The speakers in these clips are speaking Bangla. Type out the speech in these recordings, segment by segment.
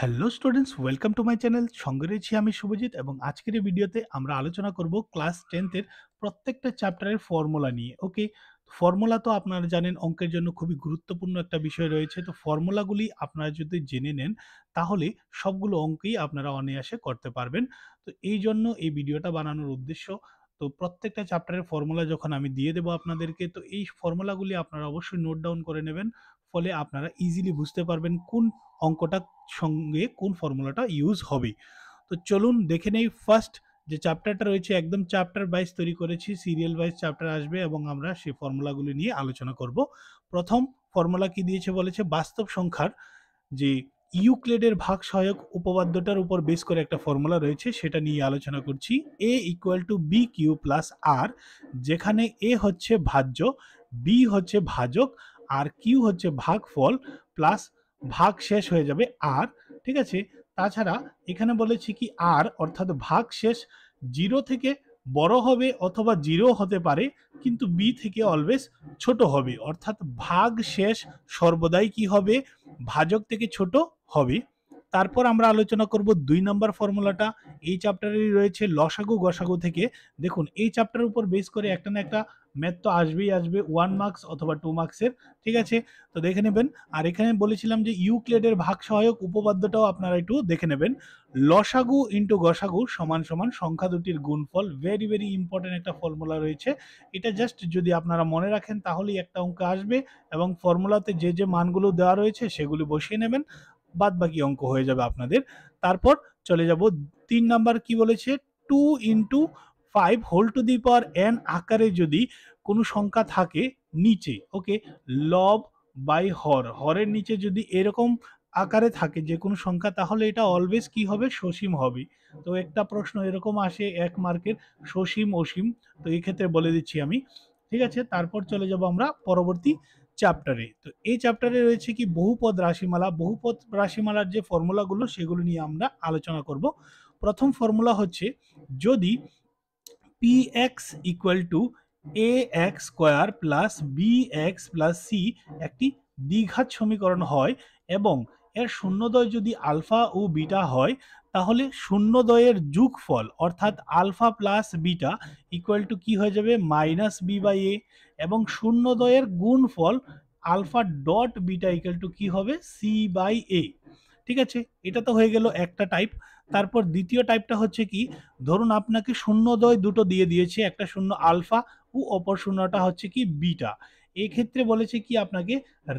Hello students, welcome to my channel. সঙ্গে রয়েছি আমি শুভজিৎ এবং আজকের এই ভিডিওতে আমরা আলোচনা করব ক্লাস 10th এর প্রত্যেকটা চ্যাপ্টারের ফর্মুলা নিয়ে। ওকে, ফর্মুলা তো আপনারা জানেন অঙ্কের জন্য খুবই গুরুত্বপূর্ণ একটা বিষয় রয়েছে। তো ফর্মুলাগুলি আপনারা যদি জেনে নেন তাহলে সবগুলো অঙ্কই আপনারা অনায়াসে করতে পারবেন। তো এই জন্য এই ভিডিওটা বানানোর উদ্দেশ্য। তো প্রত্যেকটা চ্যাপ্টারের ফর্মুলা যখন আমি দিয়ে দেবো আপনাদেরকে, তো এই ফর্মুলাগুলি আপনারা অবশ্যই নোট ডাউন করে নেবেন। ফলে আপনারা ইজিলি বুঝতে পারবেন কোন অঙ্কটা সঙ্গে কোন ফর্মুলাটা ইউজ হবে। তো চলুন দেখে নেই। ফার্স্ট যে চ্যাপ্টারটা রয়েছে একদম চ্যাপ্টার ওয়াইজ তৈরি করেছি, সিরিয়াল ওয়াইজ চ্যাপ্টার আসবে এবং আমরা সেই ফর্মুলাগুলি নিয়ে আলোচনা করব। প্রথম ফর্মুলা কি দিয়েছে বলেছে বাস্তব সংখ্যার যে ইউক্লিডের ভাগ সহায়ক উপপাদ্যটার উপর বেস করে একটা ফর্মুলা রয়েছে, সেটা নিয়ে আলোচনা করছি। A equal to B Q plus R, যেখানে এ হচ্ছে ভাজ্য, বি হচ্ছে ভাজক, আর কিউ হচ্ছে ভাগফল, প্লাস ভাগ শেষ হয়ে যাবে আর। ঠিক আছে, তাছাড়া এখানে বলেছি কি আর অর্থাৎ ভাগ শেষ জিরো থেকে বড় হবে অথবা জিরো হতে পারে, কিন্তু বি থেকে অলওয়েজ ছোট হবে, অর্থাৎ ভাগ শেষ সর্বদাই কি হবে, ভাজক থেকে ছোট হবে। তারপর আমরা আলোচনা করব 2 নম্বর ফর্মুলাটা। এই চ্যাপ্টারেরই রয়েছে লসাগু গসাগু থেকে। দেখুন এই চ্যাপ্টারের উপর বেস করে একটা না একটা ম্যাথ তো আসবেই আসবে, 1 মার্কস অথবা 2 মার্কসের। ঠিক আছে, তো দেখে নেবেন। আর এখানে বলেছিলাম যে ইউক্লিডের ভাগ সহায়ক উপপাদ্যটাও আপনারা একটু দেখে নেবেন। লসাগু ইন্টু গসাগু সমান সমান সংখ্যা দুটির গুণফল, ভেরি ভেরি ইম্পর্টেন্ট একটা ফর্মুলা রয়েছে। এটা জাস্ট যদি আপনারা মনে রাখেন তাহলেই একটা অঙ্ক আসবে এবং ফর্মুলাতে যে যে মানগুলো দেওয়া রয়েছে সেগুলি বসিয়ে নেবেন, বাদ বাকি অঙ্ক হয়ে যাবে আপনাদের। তারপর চলে যাব 3 নাম্বার, কি বলেছে 2 × 5 whole to the power n আকারে যদি কোনো সংখ্যা থাকে নিচে, ওকে, লব বাই হর, হরের নিচে যদি এরকম আকারে থাকে যে কোনো সংখ্যা, তাহলে এটা অলওয়েজ কি হবে, সসীম হবে। তো একটা প্রশ্ন এরকম আসে 1 মার্কের, সসীম অসীম। তো এই ক্ষেত্রে বলে দিচ্ছি আমি। ঠিক আছে, তারপর চলে যাব আমরা পরবর্তী চ্যাপ্টারে। তো এই চ্যাপ্টারে রয়েছে কি বহুপদ রাশিমালা। বহুপদ রাশিমালার যে ফর্মুলাগুলো সেগুলো নিয়ে আমরা আলোচনা করব। প্রথম ফর্মুলা হচ্ছে যদি P x equal to a x square plus B x plus c একটি দ্বিঘাত সমীকরণ হয় এবং এর শূন্যদ্বয় যদি আলফা ও বিটা হয়, তাহলে শূন্যদ্বয়ের যোগফল অর্থাৎ alpha plus beta equal to কি হয়ে যাবে, মাইনাস বি বাই এ, এবং শূন্যদ্বয়ের গুণফল alpha dot beta equal to কি হবে, সি বাই এ। ঠিক আছে, এটা তো হয়ে গেল একটা টাইপ। তারপর দ্বিতীয় টাইপটা হচ্ছে কি, ধরুন আপনাকে শূন্যদ্বয় দুটো দিয়ে দিয়েছে, একটা শূন্য আলফা ও অপর শূন্যটা হচ্ছে কি বিটা। এক্ষেত্রে বলেছে কি আপনাকে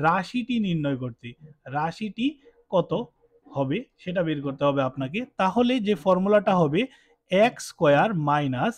রাশিটি নির্ণয় করতে। রাশিটি কত হবে সেটা বের করতে হবে আপনাকে। তাহলে যে ফর্মুলাটা হবে X square minus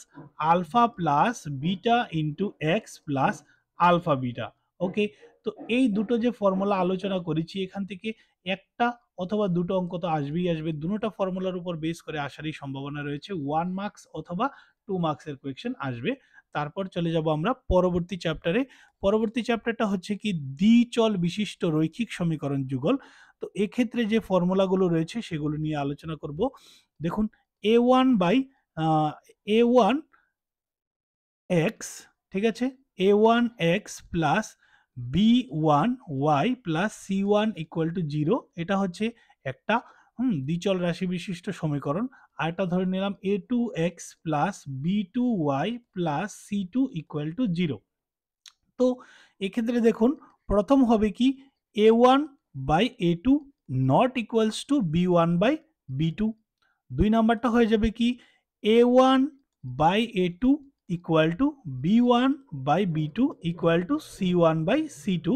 alpha plus beta into X plus alpha beta. Okay, তো এই দুটো যে ফর্মুলা আলোচনা করেছি এখান থেকে একটা অথবা দুটো অঙ্ক তো আসবেই আসবে। দুটোটা ফর্মুলার উপর বেস করে আসারই সম্ভাবনা রয়েছে। 1 মার্কস অথবা 2 মার্কসের কোয়েকশন আসবে। তারপর চলে যাব আমরা পরবর্তী চ্যাপ্টারে। পরবর্তী চ্যাপ্টারটা হচ্ছে কি দ্বিচল বিশিষ্ট রৈখিক সমীকরণ যুগল। তো এক্ষেত্রে যে ফর্মুলাগুলো রয়েছে সেগুলো নিয়ে আলোচনা করব। দেখুন A one by A one X, ঠিক আছে, A one X plus B one Y plus C one equal to zero, এটা হচ্ছে একটা দ্বিচল রাশি বিশিষ্ট সমীকরণ। আর একটা ধরে নিলাম A two X plus B two Y plus C two equal to zero. তো এক্ষেত্রে দেখুন প্রথম হবে কি A one by A two not equals to B one by B two. 2 নাম্বারটা হয়ে যাবে কি A one by A two equal to B one by B two equal to C one by C two.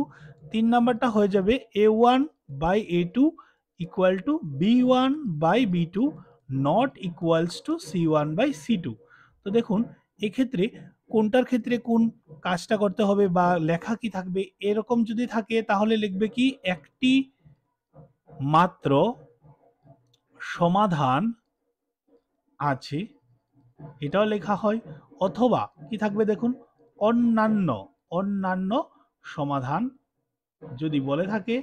3 নাম্বারটা হয়ে যাবে A one by A two equal to B one by B two not equals to C one by C two. তো দেখুন এক্ষেত্রে কোনটার ক্ষেত্রে কোন কাজটা করতে হবে বা লেখা কি থাকবে, এরকম যদি থাকে তাহলে লিখবে কি একটি মাত্র সমাধান আছে, এটাও লেখা হয়। অথবা কি থাকবে দেখুন অন্যান্য অন্যান্য সমাধান যদি বলে থাকে,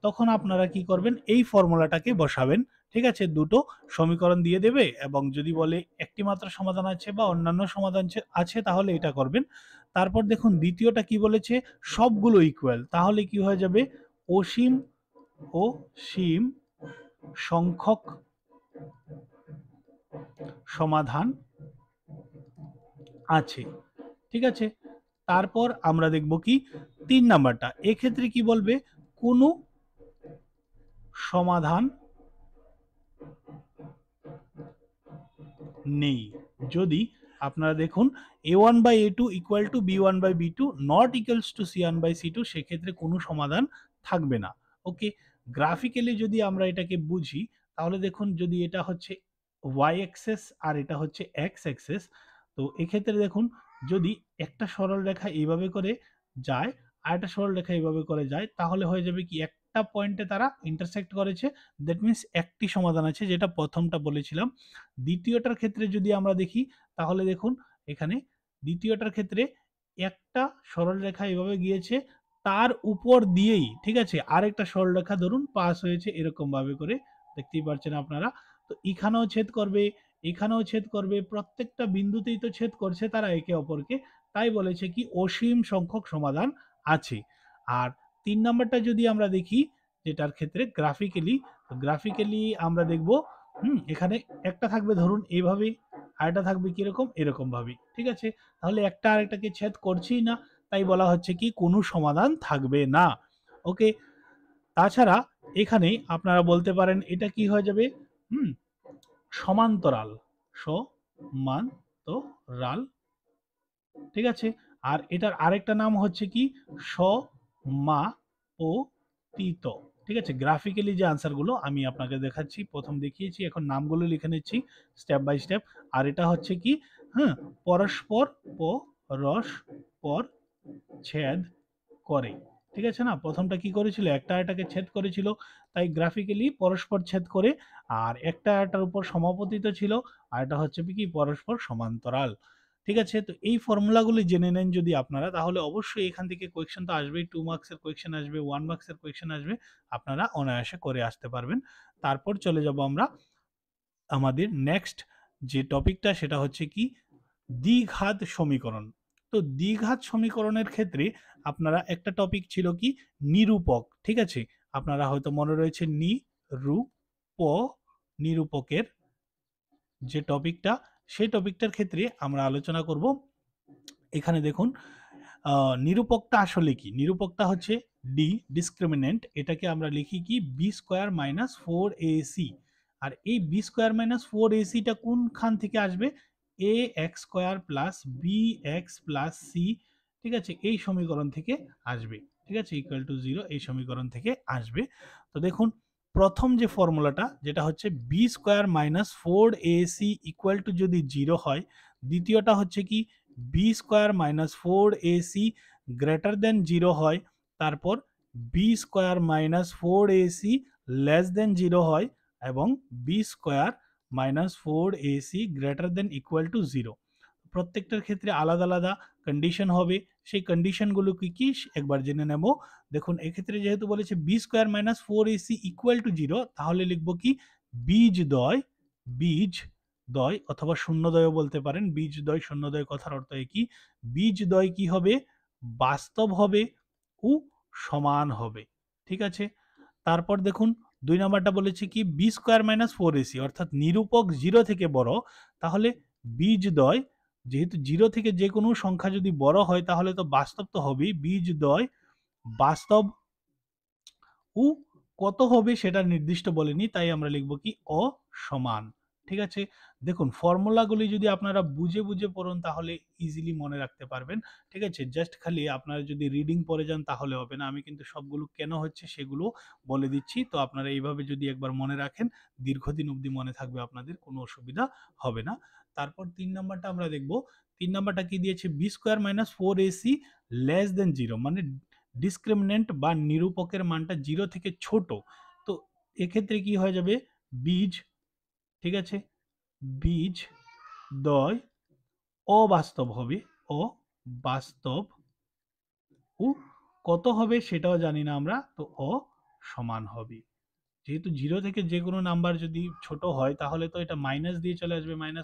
তখন আপনারা কি করবেন এই ফর্মুলাটাকে বসাবেন। ঠিক আছে, দুটো সমীকরণ দিয়ে দেবে এবং যদি বলে একটি মাত্র সমাধান আছে বা অন্যান্য সমাধান আছে তাহলে এটা করবেন। তারপর দেখুন দ্বিতীয়টা কি বলেছে, সবগুলো ইকুয়াল, তাহলে কি হয়ে যাবে অসীম ও সীম সংখ্যক সমাধান আছে। ঠিক আছে, তারপর আমরা দেখব কি 3 নাম্বারটা, এক্ষেত্রে কি বলবে, কোনো সমাধান নেই যদি আপনারা দেখুন a1/a2 equal to b1/b2 not equals two c1/c2, সেক্ষেত্রে কোনো সমাধান থাকবে না। ওকে, গ্রাফিক্যালি যদি আমরা এটাকে বুঝি তাহলে দেখুন, যদি এটা হচ্ছে y অ্যাক্সিস আর এটা হচ্ছে x অ্যাক্সিস, তো এক্ষেত্রে দেখুন যদি একটা সরল রেখা এইভাবে করে যায় আর একটা সরল রেখা এইভাবে করে যায়, তাহলে হয়ে যাবে কি একটা পয়েন্টে তারা ইন্টারসেক্ট করেছে, দ্যাট মিন্স একটি সমাধান আছে, যেটা প্রথমটা বলেছিলাম। দ্বিতীয়টার ক্ষেত্রে যদি আমরা দেখি তাহলে দেখুন এখানে দ্বিতীয়টার ক্ষেত্রে একটা সরলরেখা এভাবে গিয়েছে, তার উপর দিয়েই ঠিক আছে আরেকটা সরলরেখা ধরুন পাস হয়েছে, এরকম ভাবে করে দেখতেই পাচ্ছেন আপনারা। তো এখানেও ছেদ করবে, এখানেও ছেদ করবে, প্রত্যেকটা বিন্দুতেই তো ছেদ করছে তারা একে অপরকে, তাই বলেছে কি অসীম সংখ্যক সমাধান আছে। আর 3 নাম্বারটা যদি আমরা দেখি, যেটার ক্ষেত্রে গ্রাফিক্যালি আমরা দেখব এখানে একটা থাকবে ধরুন এইভাবে, আরেকটা থাকবে কিরকম এরকম ভাবে, ঠিক আছে, তাহলে একটা আরেকটাকে ছেদ করছেই না, তাই বলা হচ্ছে কি কোনো সমাধান থাকবে না। ওকে, তাছাড়া এখানে আপনারা বলতে পারেন এটা কি হয়ে যাবে, হুম সমান্তরাল, সমান্তরাল, ঠিক আছে। আর এটার আরেকটা নাম হচ্ছে কি সমাপতিত, ঠিক আছে। গ্রাফিক্যালি যে আনসারগুলো আমি আপনাকে দেখাচ্ছি, প্রথম দেখিয়েছি, এখন নামগুলো লিখে নিচ্ছি স্টেপ বাই স্টেপ। আর এটা হচ্ছে কি, হ্যাঁ, পরস্পর পরস্পর ছেদ করে, ঠিক আছে না, প্রথমটা কি করেছিল, একটা এটাকে ছেদ করেছিল, তাই গ্রাফিক্যালি পরস্পর ছেদ করে, আর একটা এটার উপর সমাপতিত ছিল, আর এটা হচ্ছে কি পরস্পর সমান্তরাল। ঠিক আছে, তো এই ফর্মুলাগুলি জেনে নেন যদি আপনারা, তাহলে অবশ্যই এখান থেকে কোয়েশ্চেন তো আসবেই, 2 মার্কসের কোয়েশ্চেন আসবে, 1 মার্কসের কোয়েশ্চেন আসবে, আপনারা অনায়াসে করে আসতে পারবেন। তারপর চলে যাব আমরা আমাদের নেক্সট যে টপিকটা, সেটা হচ্ছে কি দ্বিঘাত সমীকরণ। তো দ্বিঘাত সমীকরণের ক্ষেত্রে আপনারা একটা টপিক ছিল কি নিরূপক, ঠিক আছে, আপনারা হয়তো মনে রয়েছে নিরূপকের যে টপিকটা, সেই টপিকটার ক্ষেত্রে আমরা আলোচনা করব। এখানে দেখুন নিরূপকটা আসলে কি, নিরূপকটা হচ্ছে ডিসক্রিমিনেন্ট, এটাকে আমরা লিখি কি বি স্কোয়ার মাইনাস 4ac, আর এই বি স্কোয়ার মাইনাস 4ac-টা কোনখান থেকে আসবে, A x square plus B x plus C, ঠিক আছে, এই সমীকরণ থেকে আসবে, ঠিক আছে, ইকুয়াল টু 0, এই সমীকরণ থেকে আসবে। তো দেখুন প্রথম যে ফর্মুলাটা, যেটা হচ্ছে b square minus 4ac equal to যদি 0 হয়, দ্বিতীয়টা হচ্ছে কি b square minus 4ac greater than 0 হয়, তারপর b square minus 4ac less than 0 হয়, এবং b square minus 4ac greater than equal to 0। প্রত্যেকটার ক্ষেত্রে আলাদা আলাদা কন্ডিশন হবে, সেই কন্ডিশনগুলো কি কি একবার জেনে নেব। দেখুন এক্ষেত্রে যেহেতু বলেছে b square minus 4ac equal to 0, তাহলে লিখবো কি বীজদ্বয় অথবা শূন্যদ্বয়ও বলতে পারেন, বীজদ্বয় শূন্যদ্বয় কথার অর্থ একই, বীজদ্বয় কি হবে, বাস্তব হবে ও সমান হবে, ঠিক আছে। তারপর দেখুন 2 নাম্বারটা বলেছে কি বি স্কোয়ার মাইনাস 4ac, অর্থাৎ নিরূপক 0 থেকে বড়, তাহলে বীজদ্বয়, যেহেতু 0 থেকে যে কোনো সংখ্যা যদি বড় হয় তাহলে তো বাস্তব তো হবেই, বীজদ্বয় বাস্তব ও কত হবে সেটা নির্দিষ্ট বলেনি, তাই আমরা লিখব কি অসমান, ঠিক আছে। দেখুন ফর্মুলাগুলি যদি আপনারা বুঝে বুঝে পড়ুন তাহলে ইজিলি মনে রাখতে পারবেন, ঠিক আছে, জাস্ট খালি আপনারা যদি রিডিং পড়ে যান তাহলে হবে না, আমি কিন্তু সবগুলো কেন হচ্ছে সেগুলো বলে দিচ্ছি, তো আপনারা এইভাবে যদি একবার মনে রাখেন দীর্ঘদিন অবধি মনে থাকবে, আপনাদের কোনো অসুবিধা হবে না। তারপর 3 নাম্বারটা আমরা দেখব, 3 নাম্বারটা কি দিয়েছে, b square minus 4ac less than 0, মানে ডিসক্রিমিনেন্ট বা নিরূপকের মানটা 0 থেকে ছোট, তো এক্ষেত্রে কি হয়ে যাবে বীজ, ঠিক আছে, বীজ দয় অবাস্তব হবে, অবাস্তব ও কত হবে সেটাও জানি না আমরা, তো অসমান হবে। যেহেতু 0 থেকে যে কোনো নাম্বার যদি ছোট হয় তাহলে তো এটা মাইনাস দিয়ে চলে আসবে, -1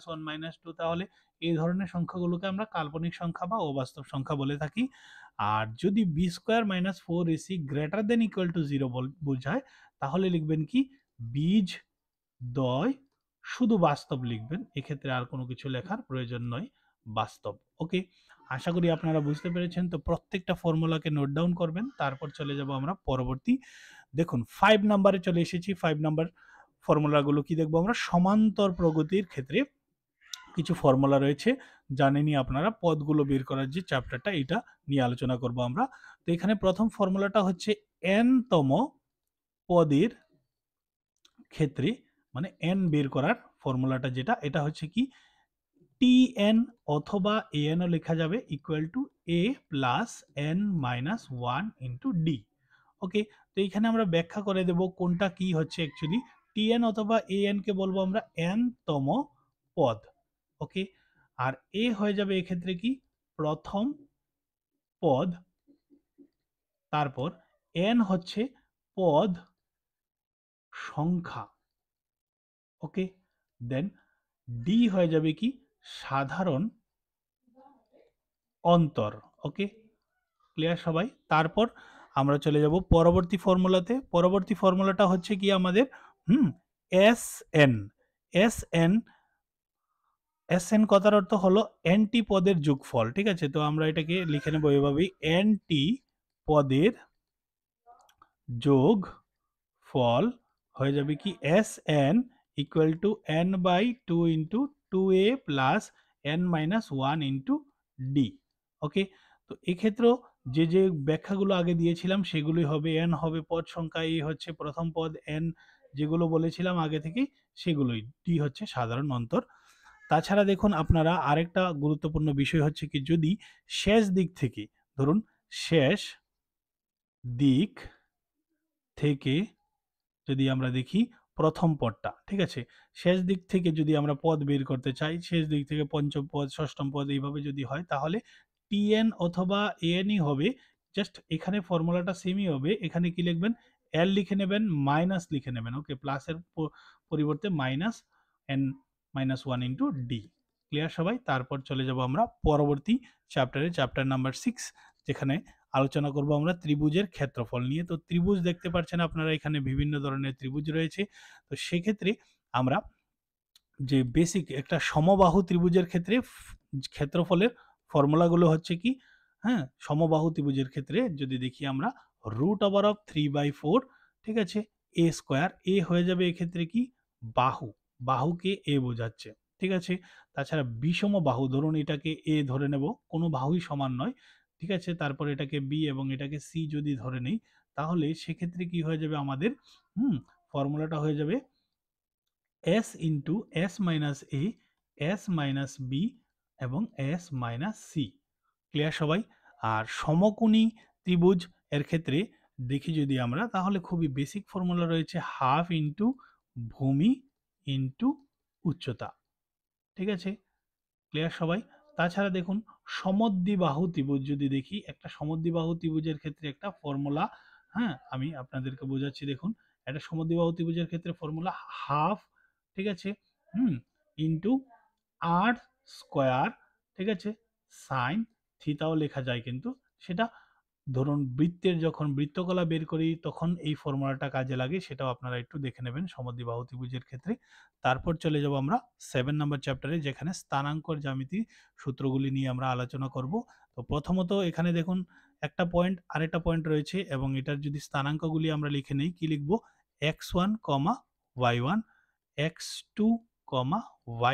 -2, তাহলে এই ধরনের সংখ্যাগুলোকে আমরা কাল্পনিক সংখ্যা বা অবাস্তব সংখ্যা বলে থাকি। আর যদি b square minus 4ac greater than equal to 0 বোঝায়, তাহলে লিখবেন কি বীজ দ্বয় শুধু বাস্তব লিখবেন, এক্ষেত্রে আর কোনো কিছু লেখার প্রয়োজন নয়, বাস্তব। ওকে, আশা করি আপনারা বুঝতে পেরেছেন। তো প্রত্যেকটা ফর্মুলাকে নোট ডাউন করবেন, তারপর চলে যাব আমরা পরবর্তী। দেখুন 5 নাম্বারে চলে এসেছি। 5 নাম্বার ফর্মুলাগুলো কি দেখবো আমরা? সমান্তর প্রগতির ক্ষেত্রে কিছু ফর্মুলা রয়েছে, জানেনই আপনারা। পদগুলো বের করার যে চ্যাপ্টারটা, এটা নিয়ে আলোচনা করব আমরা। তো এখানে প্রথম ফর্মুলাটা হচ্ছে n তম পদের ক্ষেত্রে, মানে n বের করার ফর্মুলাটা যেটা, এটা হচ্ছে কি tn অথবা an ও লেখা যাবে equal to a plus n minus 1 into D. Okay, তো এখানে আমরা ব্যাখ্যা করে দেব কোনটা কি হচ্ছে অ্যাকচুয়ালি। tn অথবা an কে বলবো আমরা n তম পদ। ওকে, আর a হয়ে যাবে এক্ষেত্রে কি প্রথম পদ, তারপর n হচ্ছে পদ সংখ্যা। ওকে, দেন ডি হয়ে যাবে কি সাধারণ অন্তর। ওকে, ক্লিয়ার সবাই? তারপর আমরা চলে যাব পরবর্তী ফর্মুলাতে। পরবর্তী ফর্মুলাটা হচ্ছে কি আমাদের S N. S N, S N কথার অর্থ হলো এনটি পদের যোগফল। ঠিক আছে, তো আমরা এটাকে লিখে নেব এভাবেই, এনটি পদের যোগ ফল হয়ে যাবে কি S N equal to N by two into two A plus N minus one into D. Okay, তো এক্ষেত্রেও যে যে ব্যাখ্যাগুলো আগে দিয়েছিলাম সেগুলোই হবে। এন হবে পদ সংখ্যা, এ হচ্ছে প্রথম পদ, এন যেগুলো বলেছিলাম আগে থেকেই সেগুলোই, ডি হচ্ছে সাধারণ অন্তর। তাছাড়া দেখুন আপনারা আরেকটা গুরুত্বপূর্ণ বিষয় হচ্ছে কি, যদি শেষ দিক থেকে, ধরুন শেষ দিক থেকে যদি আমরা দেখি প্রথম পদটা, ঠিক আছে, শেষ দিক থেকে যদি আমরা পদ বের করতে চাই, শেষ দিক থেকে পঞ্চম পদ, ষষ্ঠম পদ এইভাবে যদি হয়, তাহলে টিএন অথবা এএনই হবে। জাস্ট এখানে ফর্মুলাটা সেমই হবে। এখানে কি লিখবেন? এল লিখে নেবেন, মাইনাস লিখে নেবেন। ওকে, প্লাসের পরিবর্তে minus N minus one into D. Clear সবাই? তারপর চলে যাব আমরা পরবর্তী চ্যাপ্টারে, চ্যাপ্টার নাম্বার 6, যেখানে আলোচনা করব আমরা ত্রিভুজের ক্ষেত্রফল নিয়ে। তো ত্রিভুজ দেখতে পাচ্ছেন আপনারা, এখানে বিভিন্ন ধরনের ত্রিভুজ রয়েছে। তো সেক্ষেত্রে আমরা যে বেসিক একটা সমবাহু ত্রিভুজের ক্ষেত্রে ক্ষেত্রফলের ফর্মুলাগুলো হচ্ছে কি, হ্যাঁ, সমবাহু ত্রিভুজের ক্ষেত্রে যদি দেখি আমরা রুট ওভার অফ 3/4, ঠিক আছে, এ স্কোয়ার। এ হয়ে যাবে এক্ষেত্রে কি বাহু, বাহুকে এ বোঝাচ্ছে। ঠিক আছে, তাছাড়া বিষম বাহু, ধরুন এটাকে এ ধরে নেব, কোনো বাহুই সমান নয়। ঠিক আছে, তারপর এটাকে বি এবং এটাকে সি যদি ধরে নেই, তাহলে সেক্ষেত্রে কি হয়ে যাবে আমাদের, ফর্মুলাটা হয়ে যাবে এস ইন্টু এস মাইনাস এ, এস মাইনাস বি এবং এস মাইনাস সি। ক্লিয়ার সবাই? আর সমকোণী ত্রিভুজ এর ক্ষেত্রে দেখি যদি আমরা, তাহলে খুবই বেসিক ফর্মুলা রয়েছে, হাফ ইন্টু ভূমি ইন্টু উচ্চতা। ঠিক আছে, ক্লিয়ার সবাই? তাছাড়া দেখুন সমদ্বিবাহু ত্রিভুজ যদি দেখি, একটা সমদ্বিবাহু ত্রিভুজের ক্ষেত্রে একটা ফর্মুলা, হ্যাঁ, আমি আপনাদেরকে বোঝাচ্ছি। দেখুন একটা সমদ্বিবাহু ত্রিভুজের ক্ষেত্রে ফর্মুলা হাফ, ঠিক আছে, ইন্টু আর স্কোয়ার, ঠিক আছে, সাইন থিতাও লেখা যায়, কিন্তু সেটা ধরুন বৃত্তের যখন বৃত্তকলা বের করি তখন এই ফর্মুলাটা কাজে লাগে, সেটাও আপনারা একটু দেখে নেবেন সমদ্বিবাহু ত্রিভুজের ক্ষেত্রে। তারপর চলে যাব আমরা 7 নাম্বার চ্যাপ্টারে, যেখানে স্থানাঙ্কর জ্যামিতি সূত্রগুলি নিয়ে আমরা আলোচনা করব। তো প্রথমত এখানে দেখুন একটা পয়েন্ট আরেকটা পয়েন্ট রয়েছে, এবং এটার যদি স্থানাঙ্কগুলি আমরা লিখে নেই, কি লিখব? x1, y1, x2,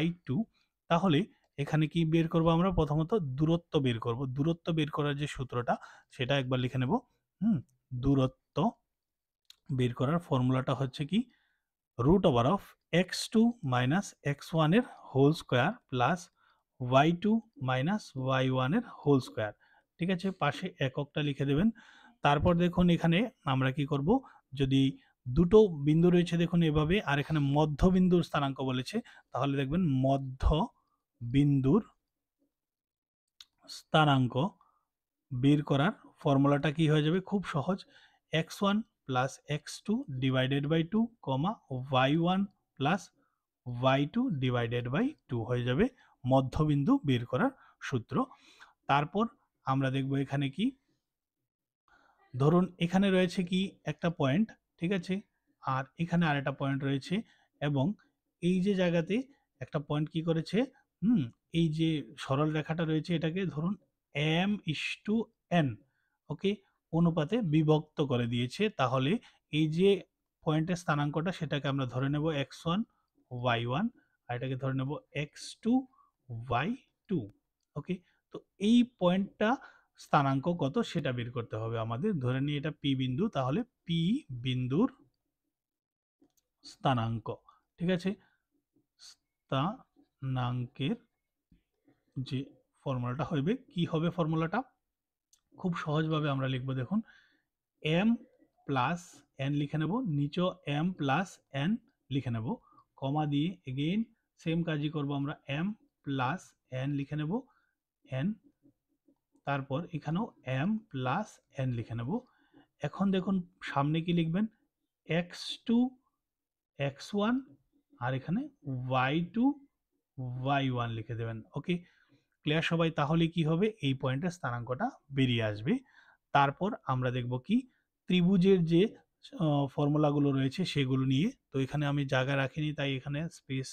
y2। তাহলে এখানে কি বের করব আমরা? প্রথমত দূরত্ব বের করব। দূরত্ব বের করার যে সূত্রটা, সেটা একবার লিখে নেব। দূরত্ব বের করার ফর্মুলাটা হচ্ছে কি root over of x2 minus x1 এর whole square plus y2 minus y1 এর হোল স্কোয়ার। ঠিক আছে, পাশে এককটা লিখে দেবেন। তারপর দেখুন এখানে আমরা কি করব, যদি দুটো বিন্দু রয়েছে দেখুন এভাবে, আর এখানে মধ্যবিন্দুর স্থানাঙ্ক বলেছে, তাহলে দেখবেন মধ্য বিন্দুর স্থানাঙ্ক বের করার ফর্মুলাটা কি হয়ে যাবে? খুব সহজ, x1 plus x2 divided by 2, y1 plus y2 divided by 2 হয়ে যাবে মধ্যবিন্দু বের করার সূত্র। তারপর আমরা দেখব এখানে কি, ধরুন এখানে রয়েছে কি একটা পয়েন্ট, ঠিক আছে, আর এখানে আরেকটা পয়েন্ট রয়েছে, এবং এই যে জায়গাতে একটা পয়েন্ট কি করেছে, হুম, এই যে সরল রেখাটা রয়েছে এটাকে ধরুন m/n, ওকে, অনুপাতে বিভক্ত করে দিয়েছে। তাহলে এই যে পয়েন্টের স্থানাঙ্কটা সেটাকে আমরা ধরে নেব x1 y1, আর এটাকে ধরে নেব x2 y2, ওকে। তো এই পয়েন্টটা স্থানাঙ্ক কত সেটা বের করতে হবে আমাদের। ধরে নিই এটা পি বিন্দু, তাহলে পি বিন্দুর স্থানাঙ্ক, ঠিক আছে, স্থানাঙ্কের যে ফর্মুলাটা হবে, কি হবে ফর্মুলাটা? খুব সহজভাবে আমরা লিখব, দেখুন, m প্লাস n লিখে নেব, নিচেও m প্লাস n লিখে নেব, কমা দিয়ে এগেইন সেম কাজই করব আমরা, m প্লাস n লিখে নেব, n, তারপর এখানেও m প্লাস n লিখে নেব। এখন দেখুন সামনে কি লিখবেন, x2 x1, আর এখানে y2 y1 লিখে দেবেন, ওকে। ক্লিয়ার সবাই? তাহলে কি হবে, এই পয়েন্টের স্থানাঙ্কটা বেরিয়ে আসবে। তারপর আমরা দেখব কি, ত্রিভুজের যে ফর্মুলাগুলো রয়েছে সেগুলো নিয়ে। তো এখানে আমি জায়গা রাখিনি তাই এখানে স্পেস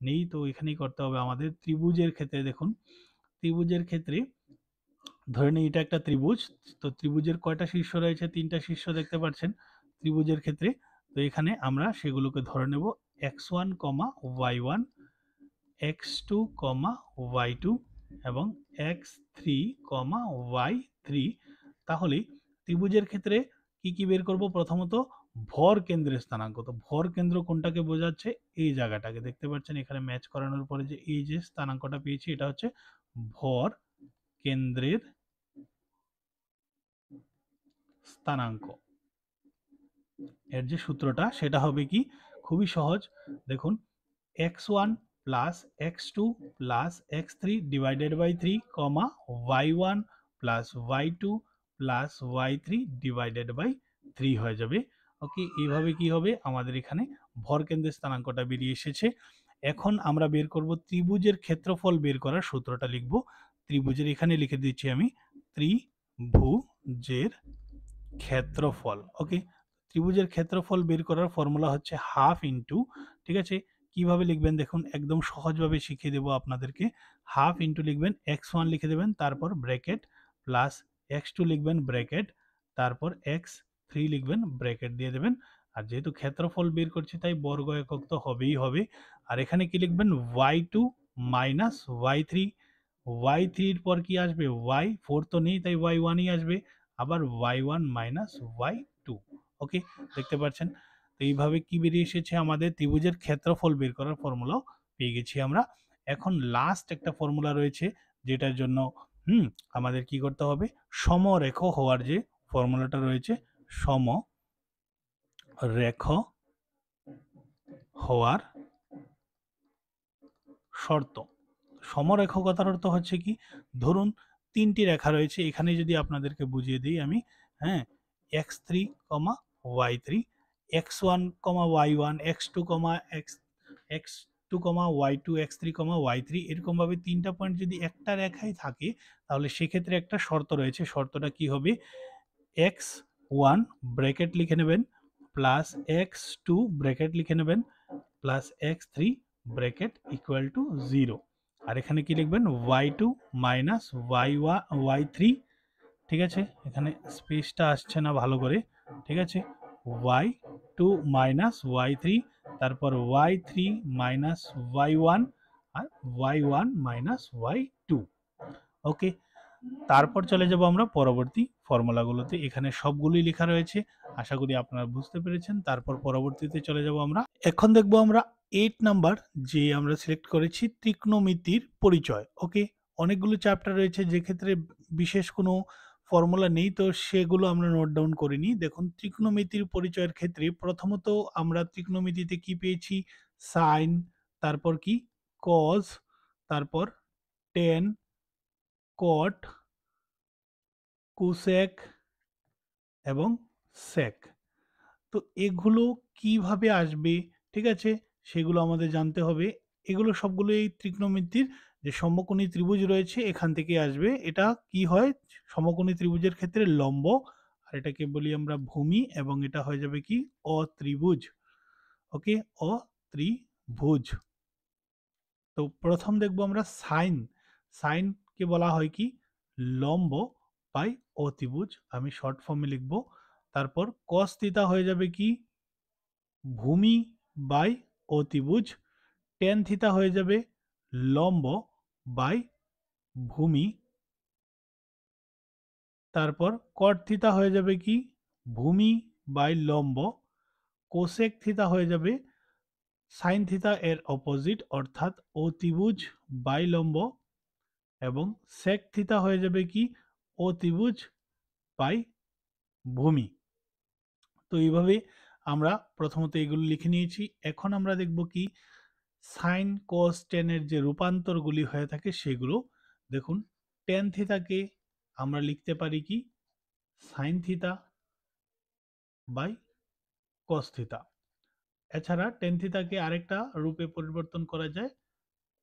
নেই, তো এখানেই করতে হবে আমাদের। ত্রিভুজের ক্ষেত্রে দেখুন, ত্রিভুজের ক্ষেত্রে ধরে নিই এটা একটা ত্রিভুজ। তো ত্রিভুজের কয়টা শীর্ষ রয়েছে? 3টা শীর্ষ দেখতে পাচ্ছেন ত্রিভুজের ক্ষেত্রে। তো এখানে আমরা সেগুলোকে ধরে নেব x1, y1, x2, y2 এবং x3, y3। তাহলে ত্রিভুজের ক্ষেত্রে কি কি বের করব? প্রথমত ভর কেন্দ্রের স্থানাঙ্ক। তো ভর কেন্দ্র কোনটাকে বোঝাচ্ছে? এই জায়গাটাকে দেখতে পাচ্ছেন এখানে ম্যাচ করানোর পরে যে এই যে স্থানাঙ্কটা পেয়েছি এটা হচ্ছে ভর কেন্দ্রের স্থানাঙ্ক। এর যে সূত্রটা সেটা হবে কি, খুবই সহজ, দেখুন, x1 plus x2 plus x3 divided by 3, y1 plus y2 plus y3 divided by 3 হয়ে যাবে, ওকে। এইভাবে কি হবে, আমাদের এখানে ভর কেন্দ্রের স্থানাঙ্কটা বেরিয়ে এসেছে। এখন আমরা বের করব ত্রিভুজের ক্ষেত্রফল, বের করার সূত্রটা লিখব। ত্রিভুজের এখানে লিখে দিচ্ছি আমি, ত্রিভুজের ক্ষেত্রফল, ওকে। ত্রিভুজের ক্ষেত্রফল বের করার ফর্মুলা হচ্ছে হাফ ইন্টু, ঠিক আছে, কিভাবে লিখবেন দেখুন, একদম সহজভাবে শিখিয়ে দেবো আপনাদেরকে। হাফ ইন্টু লিখবেন x1 লিখে দেবেন, তারপর ব্র্যাকেট, প্লাস x2 লিখবেন ব্র্যাকেট, তারপর x3 লিখবেন ব্র্যাকেট দিয়ে দেবেন। আর যেহেতু ক্ষেত্রফল বের করছি তাই বর্গ একক তো হবেই হবে। আর এখানে কি লিখবেন, y2 মাইনাস y3, y3 এর পর কি আসবে, y4 তো নেই তাই y1 ই আসবে, আবার y1 মাইনাস y2, ওকে, দেখতে পাচ্ছেন। তো এইভাবে কি বেরিয়ে এসেছে, আমাদের ত্রিভুজের ক্ষেত্রফল বের করার ফর্মুলাও পেয়ে গেছি আমরা। এখন লাস্ট একটা ফর্মুলা রয়েছে যেটার জন্য আমাদের কি করতে হবে, সমরেখ হওয়ার যে ফর্মুলাটা রয়েছে, সমরেখ হওয়ার শর্ত। সমরেখ কথার অর্থ হচ্ছে কি, ধরুন 3টি রেখা রয়েছে, এখানে যদি আপনাদেরকে বুঝিয়ে দিই আমি, হ্যাঁ, x3, y3, x1, y1, x2, x2, y2, x3, y3, এরকম ভাবে 3টা পয়েন্ট যদি একটা রেখায় থাকে তাহলে সেক্ষেত্রে একটা শর্ত রয়েছে। শর্তটা কি হবে, x1 ব্র্যাকেট লিখে নেবেন, প্লাস x2 ব্র্যাকেট লিখে নেবেন, plus x3 bracket equal to 0। আর এখানে কি লিখবেন, y2 মাইনাস y3, ঠিক আছে, এখানে স্পেসটা আসছে না ভালো করে, ঠিক আছে, y2 মাইনাস y3, তারপর y3 মাইনাস y1, আর y1 মাইনাস y2, ওকে। তারপর চলে যাব আমরা পরবর্তী ফর্মুলাগুলোতে, এখানে সবগুলোই লেখা রয়েছে, আশা করি আপনারা বুঝতে পেরেছেন। তারপর পরবর্তীতে চলে যাব আমরা, এখন দেখব আমরা 8 নাম্বার যে আমরা সিলেক্ট করেছি, ত্রিকোণমিতির পরিচয়, ওকে। অনেকগুলো চ্যাপ্টার রয়েছে যে ক্ষেত্রে বিশেষ কোনো ফর্মুলা নেই, তো সেগুলো আমরা নোট ডাউন করিনি। দেখুন, ত্রিকোণমিতির পরিচয়ের ক্ষেত্রে প্রথমত আমরা ত্রিকোণমিতিতে কি পেয়েছি, সাইন, তারপর কি কজ, তারপর টেন, কট, কোসেক এবং সেক। তো এগুলো কিভাবে আসবে, ঠিক আছে, সেগুলো আমাদের জানতে হবে। এগুলো সবগুলো এই ত্রিকোণমিতির যে সমকোণী ত্রিভুজ রয়েছে এখান থেকে আসবে। এটা কি হয়, সমকোণী ত্রিভুজের ক্ষেত্রে লম্ব, আর এটাকে বলি আমরা ভূমি, এবং এটা হয়ে যাবে কি অত্রিভুজ, ওকে, অত্রিভুজ। তো প্রথম দেখব আমরা সাইন। সাইনকে বলা হয় কি লম্ব বাই অতিভুজ, আমি শর্ট ফর্মে লিখব। তারপর কস থিটা হয়ে যাবে কি ভূমি বাই অতিভুজ, টেন থিটা হয়ে যাবে লম্ব বাই ভূমি, তারপর কট থিটা হয়ে যাবে কি ভূমি বাই লম্ব, কোসেক থিটা হয়ে যাবে সাইন থিটা এর অপোজিট অর্থাৎ অতিভুজ বাই লম্ব, এবং সেক থিটা হয়ে যাবে কি অতিভুজ বাই ভূমি। তো এইভাবে আমরা প্রথমত এগুলো লিখে নিয়েছি। এখন আমরা দেখব কি সাইন কোস টেনের যে রূপান্তরগুলি হয়ে থাকে সেগুলো। দেখুন, টেন থিটাকে আমরা লিখতে পারি কি sine theta by cos theta. এছাড়া টেন থিটাকে আরেকটা রূপে পরিবর্তন করা যায়,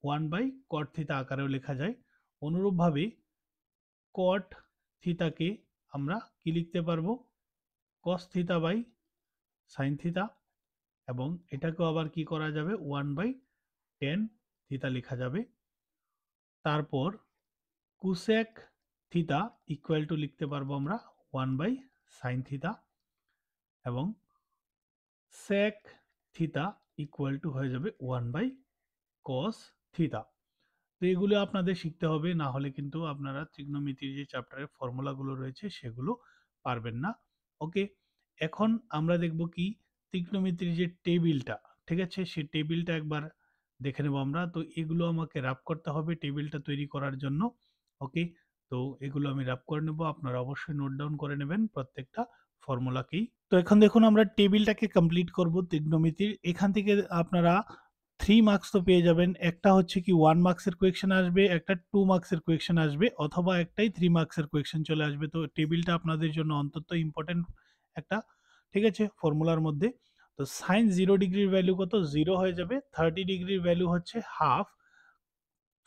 ওয়ান বাই কট থিটা আকারেও লেখা যায়। অনুরূপভাবে কট থিটাকে আমরা কি লিখতে পারবো cos theta by sine theta, এবং এটাকেও আবার কি করা যাবে ওয়ান বাই টেন থিটা লেখা যাবে। তারপর কুসেক থিটা ইকুয়াল টু লিখতে পারবো আমরা ওয়ান বাই সাইন থিটা, এবং সেক থিটা ইকুয়াল টু হয়ে যাবে ওয়ান বাই কস থিটা। তো এগুলো আপনাদের শিখতে হবে, না হলে কিন্তু আপনারা ত্রিগ্নোমেট্রির যে চ্যাপ্টারের ফর্মুলাগুলো রয়েছে সেগুলো পারবেন না। ওকে, এখন আমরা দেখব কি ত্রিগ্নোমেট্রির যে টেবিলটা, ঠিক আছে, সেই টেবিলটা একবার দেখে নেব আমরা। তো এগুলো আমাকে রাফ করতে হবে টেবিলটা তৈরি করার জন্য। ওকে, তো এগুলো আমি রাফ করে নেব, আপনারা অবশ্যই নোট ডাউন করে নেবেন প্রত্যেকটা ফর্মুলাকেই। তো এখন দেখুন আমরা টেবিলটাকে কমপ্লিট করব ত্রিগ্নোমেট্রির। এখান থেকে আপনারা 3 মার্কস তো পেয়ে যাবেন। একটা হচ্ছে কি 1 মার্কসের কোয়েকশন আসবে, একটা 2 মার্কসের কোয়েকশন আসবে, অথবা একটাই 3 মার্কসের কোয়েকশন চলে আসবে। তো টেবিলটা আপনাদের জন্য অন্তত ইম্পর্টেন্ট একটা, ঠিক আছে, ফর্মুলার মধ্যে। তো সাইন 0 ডিগ্রির ভ্যালু কত 0 হয়ে যাবে, 30 ডিগ্রির ভ্যালু হচ্ছে হাফ,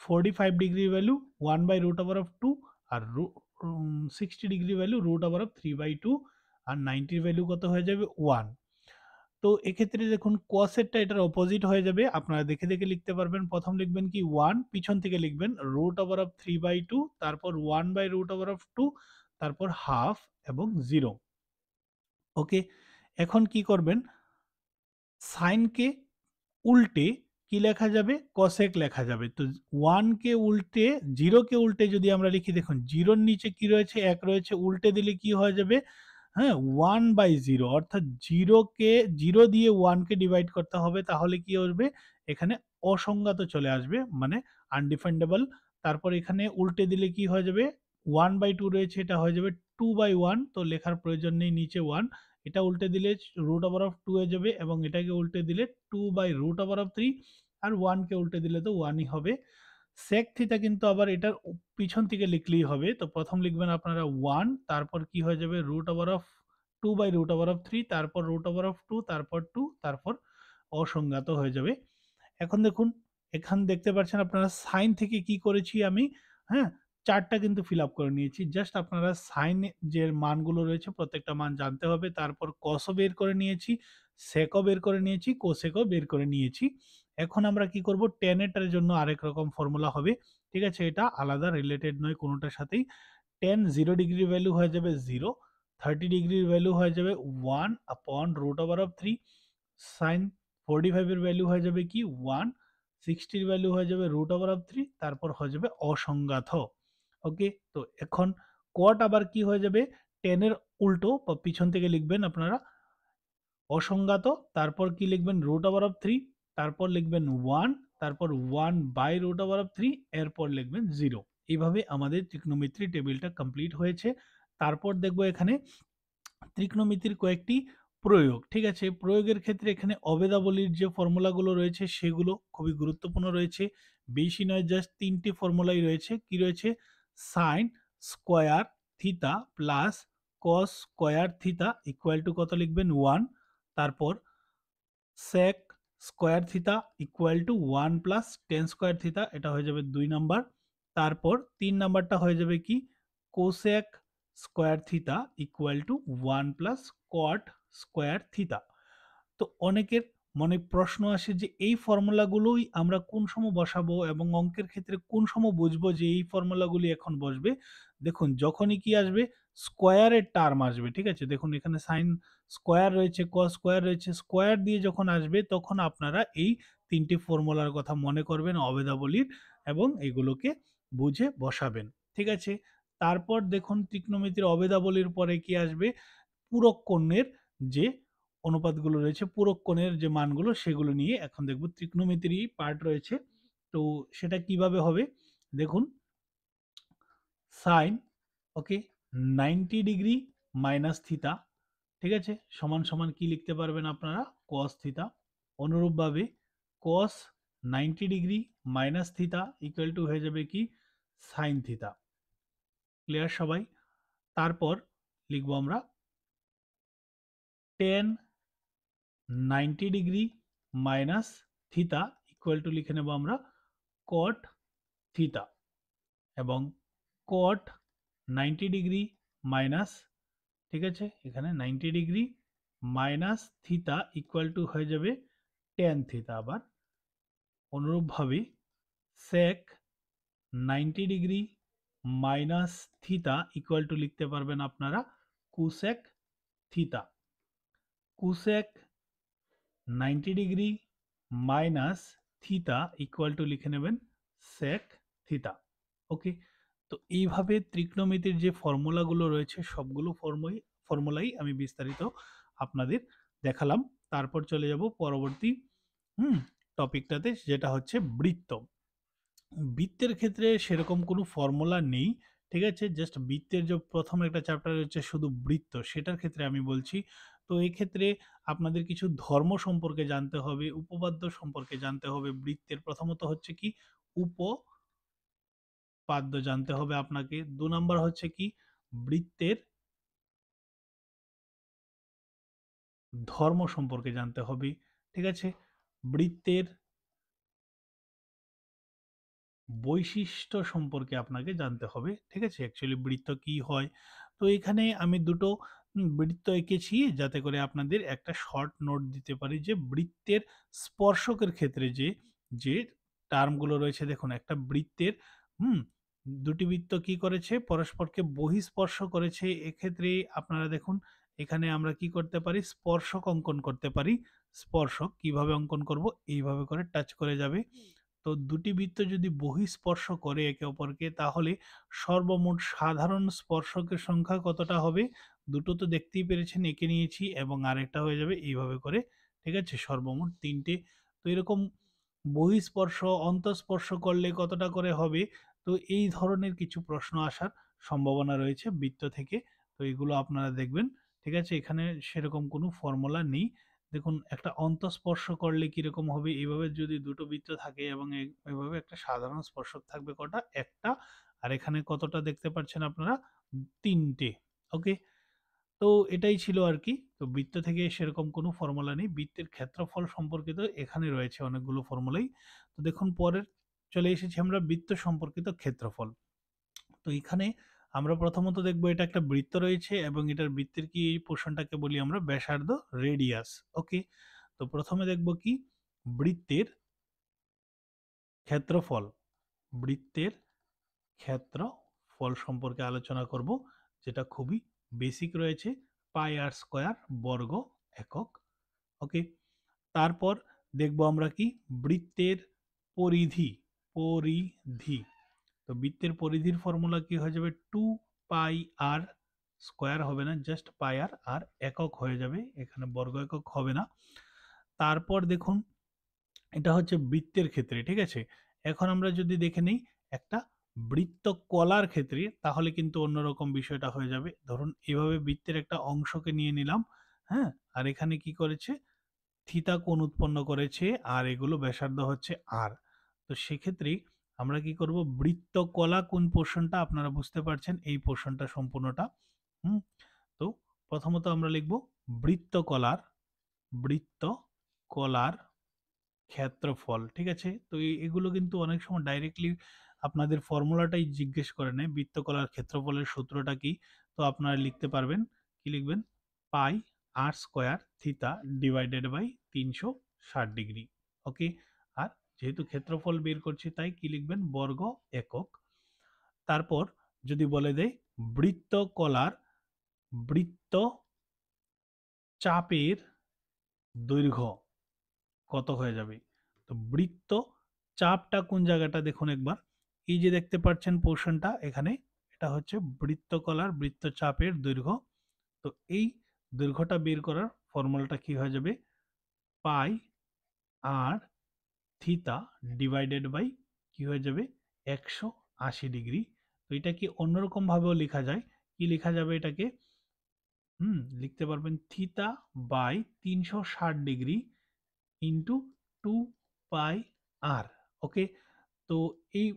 45 ডিগ্রির value 1 by root over of 2, আর 60 degree value root over of 3/2, আর 90 ভ্যালু কত হয়ে যাবে 1। তো এক্ষেত্রে দেখুন কোসেটটা এটার অপোজিট হয়ে যাবে, আপনারা দেখে দেখে লিখতে পারবেন। প্রথম লিখবেন কি 1, পিছন থেকে লিখবেন রুট ওভার অফ 3/2, তারপর 1 বাই রুট ওভার অফ 2, তারপর হাফ এবং 0। ওকে, এখন কি করবেন সাইনকে উল্টে কি লেখা যাবে কসেক লেখা যাবে। তো 1 কে উল্টে 0 কে উল্টে যদি আমরা লিখি, দেখুন 0 এর নিচে কি রয়েছে 1 রয়েছে, উল্টে দিলে কি হয়ে যাবে হ্যাঁ 1/0, অর্থাৎ 0 দিয়ে 1 কে ডিভাইড করতে হবে, তাহলে কি আসবে এখানে অসংজ্ঞাত চলে আসবে, মানে আনডিফাইন্ডেবল। তারপর এখানে উল্টে দিলে কি হয়ে যাবে 1/2 রয়েছে, এটা হয়ে যাবে 2/1, তো লেখার প্রয়োজন নেই নিচে 1। এটা উল্টে দিলে রুট ওভার অফ 2 হয়ে যাবে, এবং এটাকে উল্টে দিলে 2 বাই রুট ওভার অফ 3, আর 1 কে উল্টে দিলে তো 1ই হবে। sec থিটা কিন্তু আবার এটার পিছন থেকে লিখলেই হবে। তো প্রথম লিখবেন আপনারা 1, তারপর কি হয়ে যাবে root over of 2 by root over of 3, তারপর রুট ওভার অফ 2, তারপর 2, তারপর অসংজ্ঞাত হয়ে যাবে। এখন দেখুন এখানে দেখতে পাচ্ছেন আপনারা সাইন থেকে কি করেছি আমি, হ্যাঁ, চারটা কিন্তু ফিল আপ করে নিয়েছি। জাস্ট আপনারা সাইন যে মানগুলো রয়েছে প্রত্যেকটা মান জানতে হবে। তারপর কসও বের করে নিয়েছি, সেকও বের করে নিয়েছি, কোসেকও বের করে নিয়েছি। এখন আমরা কি করব টেন এটার জন্য আরেক রকম ফর্মুলা হবে, ঠিক আছে, এটা আলাদা রিলেটেড নয় কোনোটার সাথেই। টেন 0 ডিগ্রি ভ্যালু হয়ে যাবে 0, 30 ডিগ্রির ভ্যালু হয়ে যাবে 1 আপন রুট ওভার অফ 3, সাইন 45 এর ভ্যালু হয়ে যাবে কি 1, 60 এর ভ্যালু হয়ে যাবে রুট ওভার অফ 3, তারপর হয়ে যাবে অসংজ্ঞাত। ওকে, তো এখন কট আবার কি হয়ে যাবে 10 এর উল্টো বা পিছন থেকে লিখবেন আপনারা অসংজ্ঞাত, তারপর কি লিখবেন রুট ওভার অফ 3, তারপর লিখবেন 1, তারপর 1 বাই রুট ওভার অফ 3, এরপর লিখবেন 0। এইভাবে আমাদের ত্রিকোণমিতি টেবিলটা কমপ্লিট হয়েছে। তারপর দেখব এখানে ত্রিকোণমিতির কয়েকটি প্রয়োগ, ঠিক আছে, প্রয়োগের ক্ষেত্রে এখানে অবেদাবলীর যে ফর্মুলাগুলো রয়েছে সেগুলো খুবই গুরুত্বপূর্ণ রয়েছে। বেশি নয়, জাস্ট 3টি ফর্মুলাই রয়েছে। কি রয়েছে sine square theta plus cos square theta equal to কত লিখবেন 1, তারপর sec square theta equal to 1 plus tan square theta, এটা হয়ে যাবে 2 নাম্বার। তারপর 3 নাম্বারটা হয়ে যাবে কি cosec square theta equal to 1 plus cot square theta. তো অনেকের মনে প্রশ্ন আসে যে এই ফর্মুলাগুলোই আমরা কোন সময় বসাবো এবং অঙ্কের ক্ষেত্রে কোন সময় বুঝবো যে এই ফর্মুলাগুলি এখন বসবে। দেখুন যখনই কি আসবে, স্কোয়ারের টার্ম আসবে, ঠিক আছে? দেখুন এখানে সাইন স্কোয়ার রয়েছে, কস স্কোয়ার রয়েছে, স্কোয়ার দিয়ে যখন আসবে তখন আপনারা এই ৩টি ফর্মুলার কথা মনে করবেন অভেদাবলীর এবং এগুলোকে বুঝে বসাবেন, ঠিক আছে? তারপর দেখুন ত্রিকোণমিতির অভেদাবলীর পরে কি আসবে? পূরক কোণের যে অনুপাতগুলো রয়েছে, পূরক কোণের যে মানগুলো সেগুলো নিয়ে এখন দেখব। ত্রিকোণমিতিরই পার্ট রয়েছে, তো সেটা কিভাবে হবে দেখুন। সাইন, ওকে, 90 ডিগ্রি মাইনাস থিতা, ঠিক আছে, সমান সমান কি লিখতে পারবেন আপনারা? কস থিতা। অনুরূপভাবে কস 90 degree minus theta equal to হয়ে যাবে কি? Sine theta. ক্লিয়ার সবাই? তারপর লিখবো আমরা ten 90 degree minus theta equal to লিখে নেব আমরা কট থিতা, এবং কট 90 ডিগ্রি মাইনাস, ঠিক আছে, এখানে 90 degree minus theta equal to হয়ে যাবে টেন থিতা। আবার অনুরূপভাবে সেক 90 degree minus theta equal to লিখতে পারবেন আপনারা cosec theta. Cosec 90 degree minus theta equal to লিখে নেবেন সেক থিতা। ওকে, তো এইভাবে ত্রিকোণমিতির যে ফর্মুলাগুলো রয়েছে সবগুলো ফর্মুলাই আমি বিস্তারিত আপনাদের দেখালাম। তারপর চলে যাব পরবর্তী টপিকটাতে, যেটা হচ্ছে বৃত্ত। বৃত্তের ক্ষেত্রে সেরকম কোনো ফর্মুলা নেই, ঠিক আছে? জাস্ট বৃত্তের যে প্রথম একটা চ্যাপ্টার হচ্ছে শুধু বৃত্ত, সেটার ক্ষেত্রে আমি বলছি। তো এই ক্ষেত্রে আপনাদের কিছু ধর্ম সম্পর্কে জানতে হবে, উপপাদ্য সম্পর্কে জানতে হবে। বৃত্তের প্রথমত হচ্ছে কি? উপপাদ্য জানতে হবে আপনাকে। ২ নাম্বার হচ্ছে কি? বৃত্তের ধর্ম সম্পর্কে জানতে হবে, ঠিক আছে? বৃত্তের বৈশিষ্ট্য সম্পর্কে আপনাকে জানতে হবে, ঠিক আছে? অ্যাকচুয়ালি বৃত্ত কি হয়? তো এখানে আমি দুটো বৃত্ত এঁকেছি যাতে করে আপনাদের একটা শর্ট নোট দিতে পারি যে বৃত্তের স্পর্শকের ক্ষেত্রে যে টার্মগুলো রয়েছে। দেখুন একটা বৃত্তের হুম দুটি বৃত্ত কি করেছে? পরস্পরকে বহিঃস্পর্শ করেছে। এক্ষেত্রে আপনারা দেখুন এখানে আমরা কি করতে পারি? স্পর্শক অঙ্কন করতে পারি। স্পর্শক কিভাবে অঙ্কন করব? এইভাবে করে টাচ করে যাবে। তো দুটি বৃত্ত যদি বহিঃস্পর্শ করে একে অপরকে, তাহলে সর্বমোট সাধারণ স্পর্শকের সংখ্যা কতটা হবে? দুটো তো দেখতেই পেরেছেন, এঁকে নিয়েছি, এবং আরেকটা হয়ে যাবে এইভাবে করে, ঠিক আছে? সর্বমোট ৩টে। তো এরকম বহিঃস্পর্শ অন্তঃস্পর্শ করলে কতটা করে হবে? তো এই ধরনের কিছু প্রশ্ন আসার সম্ভাবনা রয়েছে বৃত্ত থেকে। তো এগুলো আপনারা দেখবেন, ঠিক আছে? এখানে সেরকম কোনো ফর্মুলা নেই। দেখুন একটা অন্তঃস্পর্শ করলে কিরকম হবে? এইভাবে যদি দুটো বৃত্ত থাকে এবং এভাবে একটা সাধারণ স্পর্শক থাকবে কটা? একটা। আর এখানে কতটা দেখতে পাচ্ছেন আপনারা? ৩টে। ওকে? তো এটাই ছিল আরকি। তো বৃত্ত থেকে সেরকম কোনো ফর্মুলা নেই। বৃত্তের ক্ষেত্রফল সম্পর্কিত এখানে রয়েছে অনেকগুলো ফর্মুলাই। তো দেখুন পরের চলে এসেছি আমরা বৃত্ত সম্পর্কিত ক্ষেত্রফল। তো এখানে আমরা প্রথমত দেখব এটা একটা বৃত্ত রয়েছে এবং এটার বৃত্তের কি এই পোরশনটাকে বলি আমরা ব্যাসার্ধ, রেডিয়াস। ওকে? তো প্রথমে দেখব কি? বৃত্তের ক্ষেত্রফল। বৃত্তের ক্ষেত্রফল সম্পর্কে আলোচনা করব, যেটা খুবই বেসিক রয়েছে। পাই আর স্কয়ার বর্গ একক। ওকে? তারপর দেখব আমরা কি? বৃত্তের পরিধি। পরিধি। তো বৃত্তের পরিধির ফর্মুলা কি হয়ে যাবে? 2 পাই আর স্কয়ার হবে না, জাস্ট পাই আর, আর একক হয়ে যাবে, এখানে বর্গ একক হবে না। তারপর দেখুন এটা হচ্ছে বৃত্তের ক্ষেত্রে, ঠিক আছে? এখন আমরা যদি দেখে নেই একটা বৃত্ত কলার ক্ষেত্রে, তাহলে কিন্তু অন্যরকম বিষয়টা হয়ে যাবে। ধরুন এভাবে বৃত্তের একটা অংশকে নিয়ে নিলাম, হ্যাঁ? আর এখানে কি করেছে? থিতা কোণ উৎপন্ন করেছে, আর এগুলো ব্যাসার্ধ হচ্ছে আর। তো সেক্ষেত্রে আমরা কি করব? বৃত্তকলা কোন পোর্শনটা আপনারা বুঝতে পারছেন, এই পোর্শনটা সম্পূর্ণটা। হুম তো প্রথমত আমরা লিখব বৃত্তকলার, বৃত্তকলার ক্ষেত্রফল, ঠিক আছে? তো এগুলো কিন্তু অনেক সময় ডাইরেক্টলি আপনাদের ফর্মুলাটাই জিজ্ঞেস করে নেয়, বৃত্তকলার ক্ষেত্রফলের সূত্রটা কি? তো আপনারা লিখতে পারবেন, কি লিখবেন? Pi R square theta divided by 360। 360 degree. Okay, আর যেহেতু ক্ষেত্রফল বের করছি তাই কি লিখবেন, বর্গ একক। তারপর যদি বলে দেয় বৃত্তকলার বৃত্ত চাপের দৈর্ঘ্য কত হয়ে যাবে। তো বৃত্ত চাপটা কোন জায়গাটা দেখুন একবার, এই যে দেখতে পাচ্ছেন পোর্শনটা এখানে, এটা হচ্ছে বৃত্তকলার বৃত্তচাপের দৈর্ঘ্য। তো এই দৈর্ঘ্যটা বের করার ফর্মুলাটা কি হয়ে যাবে, pi R theta divided by কি হয়ে যাবে, 180 ডিগ্রি। তো এটা কি অন্যরকম ভাবেও লেখা যায়, কি লেখা যাবে এটাকে, লিখতে পারবেন থিতা বাই 360 ডিগ্রি ইন্টু 2 পাই আর। ওকে, তো এই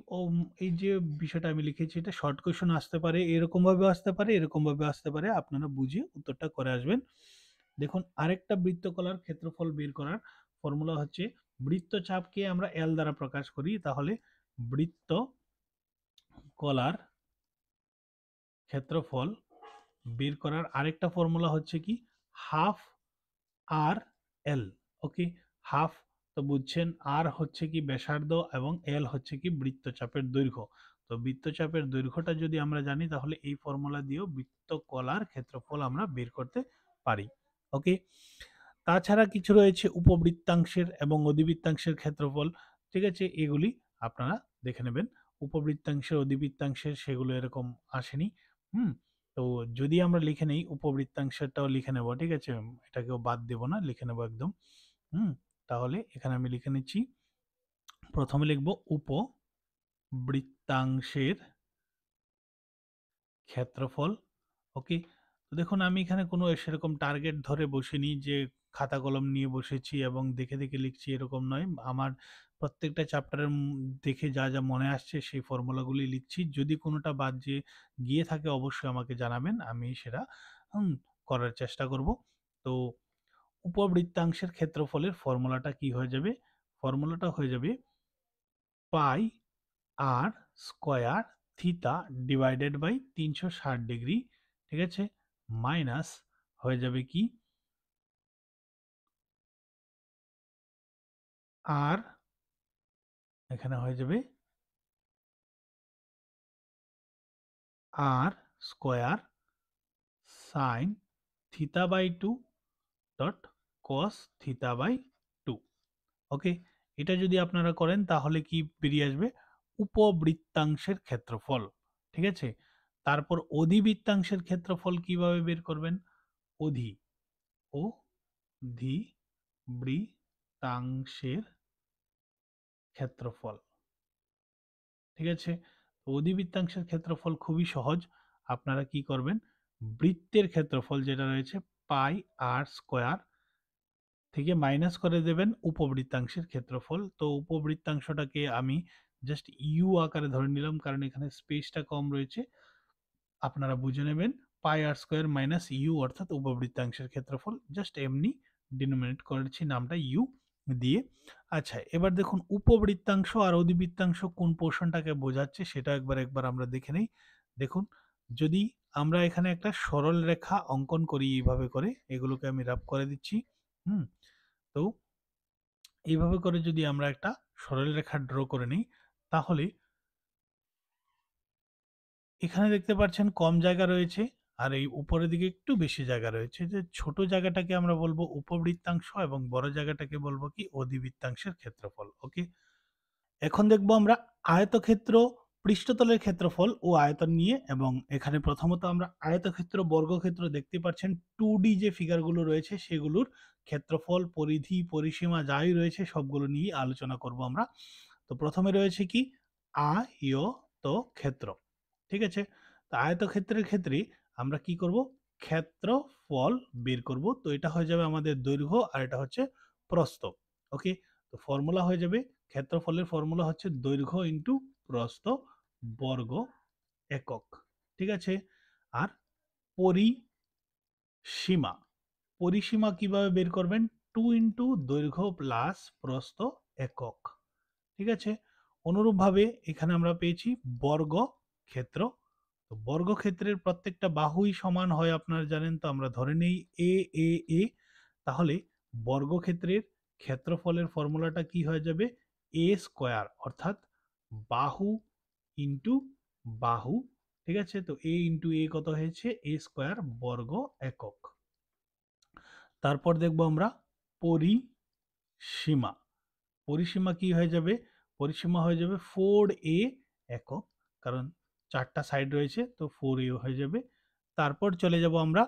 এই যে বিষয়টা আমি লিখেছি এটা শর্ট কোয়েশ্চন আসতে পারে, এরকম ভাবে আসতে পারে, এরকম ভাবে আসতে পারে, আপনারা বুঝে উত্তরটা করে আসবেন। দেখুন আরেকটা বৃত্তকলার ক্ষেত্রফল বের করার ফর্মুলা হচ্ছে, বৃত্তচাপকে আমরা এল দ্বারা প্রকাশ করি, তাহলে বৃত্তকলার ক্ষেত্রফল বের করার আরেকটা ফর্মুলা হচ্ছে কি, হাফ আর এল। ওকে, হাফ তো বুঝছেন, আর হচ্ছে কি ব্যাসার্ধ এবং এল হচ্ছে কি বৃত্তচাপের দৈর্ঘ্য। তো বৃত্তচাপের দৈর্ঘ্যটা যদি আমরা জানি তাহলে এই ফর্মুলা দিয়েও বৃত্তকলার ক্ষেত্রফল আমরা বের করতে পারি। ওকে, তাছাড়া কিছু রয়েছে উপবৃত্তাংশের এবং অধিবৃত্তাংশের ক্ষেত্রফল। ঠিক আছে, এগুলি আপনারা দেখে নেবেন। উপবৃত্তাংশের অধিবৃত্তাংশের সেগুলো এরকম আসেনি। হুম, তো যদি আমরা লিখে নেই উপবৃত্তাংশেরটাও লিখে নেব, ঠিক আছে, এটাকেও বাদ দেব না, লিখে নেব একদম। হুম, তাহলে এখানে আমি লিখে নিচ্ছি, প্রথমে লিখব উপবৃত্তাংশের ক্ষেত্রফল। ওকে, তো দেখুন আমি এখানে কোনো সেরকম টার্গেট ধরে বসিনি যে খাতা কলম নিয়ে বসেছি এবং দেখে দেখে লিখছি, এরকম নয়। আমার প্রত্যেকটা চ্যাপ্টারের দেখে যা যা মনে আসছে সেই ফর্মুলাগুলি লিখছি। যদি কোনোটা বাদ যে গিয়ে থাকে অবশ্যই আমাকে জানাবেন, আমি সেটা হুম, করার চেষ্টা করব। তো উপবৃত্তাংশের ক্ষেত্রফলের ফর্মুলাটা কি হয়ে যাবে, ফর্মুলাটা হয়ে যাবে pi R square theta divided by 360 degree, ঠিক আছে, মাইনাস হয়ে যাবে কি, আর এখানে হয়ে যাবে R square sine theta by 2 dot cos theta by 2। Okay, এটা যদি আপনারা করেন তাহলে কি বেরিয়ে আসবে, উপবৃত্তাংশের ক্ষেত্রফল। ঠিক আছে, তারপর অধিবৃত্তাংশের ক্ষেত্রফল কিভাবে বের করবেন, অধি অধিবৃত্তাংশের ক্ষেত্রফল। ঠিক আছে, অধিবৃত্তাংশের ক্ষেত্রফল খুবই সহজ। আপনারা কি করবেন, বৃত্তের ক্ষেত্রফল যেটা রয়েছে পাই আর স্কোয়ার থেকে মাইনাস করে দেবেন উপবৃত্তাংশের ক্ষেত্রফল। তো উপবৃত্তাংশটাকে আমি জাস্ট ইউ আকারে ধরে নিলাম কারণ এখানে স্পেসটা কম রয়েছে, আপনারা বুঝে নেবেন। পাই আর স্কোয়ার মাইনাস ইউ অর্থাৎ উপবৃত্তাংশের ক্ষেত্রফল, জাস্ট এমনি ডিনোমিনেট করেছি নামটা ইউ দিয়ে। আচ্ছা, এবার দেখুন উপবৃত্তাংশ আর অধিবৃত্তাংশ কোন পোর্শনটাকে বোঝাচ্ছে সেটা একবার একবার আমরা দেখে নেই। দেখুন, যদি আমরা এখানে একটা সরল রেখা অঙ্কন করি এইভাবে করে, এগুলোকে আমি রাফ করে দিচ্ছি। হুম, তো এইভাবে করে যদি আমরা একটা সরল রেখা ড্র করে নিই, তাহলে এখানে দেখতে পাচ্ছেন কম জায়গা রয়েছে আর এই উপরের দিকে একটু বেশি জায়গা রয়েছে, যে ছোট জায়গাটাকে আমরা বলবো উপবৃত্তাংশ এবং বড় জায়গাটাকে বলবো কি অধিবৃত্তাংশের ক্ষেত্রফল। ওকে, এখন দেখবো আমরা আয়তক্ষেত্র পৃষ্ঠতলের ক্ষেত্রফল ও আয়তন নিয়ে, এবং এখানে প্রথমত আমরা আয়তক্ষেত্র বর্গক্ষেত্র দেখতে পাচ্ছেন 2D যে ফিগারগুলো রয়েছে সেগুলোর ক্ষেত্রফল পরিধি পরিসীমা যাই রয়েছে সবগুলো নিয়ে আলোচনা করব আমরা। তো প্রথমে রয়েছে কি, আয়তক্ষেত্র। ঠিক আছে, তো আয়তক্ষেত্রের ক্ষেত্রে আমরা কি করব, ক্ষেত্রফল বের করব। তো এটা হয়ে যাবে আমাদের দৈর্ঘ্য আর এটা হচ্ছে প্রস্থ। ওকে, তো ফর্মুলা হয়ে যাবে, ক্ষেত্রফলের ফর্মুলা হচ্ছে দৈর্ঘ্য ইন্টু প্রস্থ বর্গ একক। ঠিক আছে, আর পরিসীমা, পরিসীমা কিভাবে বের করবেন, 2 ইন্টু দৈর্ঘ্য প্লাস প্রস্থ একক। ঠিক আছে, অনুরূপভাবে এখানে আমরা পেয়েছি বর্গক্ষেত্র। তো বর্গক্ষেত্রের প্রত্যেকটা বাহুই সমান হয় আপনারা জানেন, তো আমরা ধরে নেই এ এ এ, তাহলে বর্গক্ষেত্রের ক্ষেত্রফলের ফর্মুলাটা কি হয়ে যাবে, এ স্কোয়ার, অর্থাৎ বাহু ইন্টু বাহু। ঠিক আছে, তো এ ইন্টু এ কত হয়েছে, এ স্কোয়ার বর্গ একক। তারপর দেখব আমরা পরিসীমা। পরিসীমা কি হয়ে যাবে, পরিসীমা হয়ে যাবে 4a একক, কারণ 4টা সাইড রয়েছে তো 4a হয়ে যাবে। তারপর চলে যাব আমরা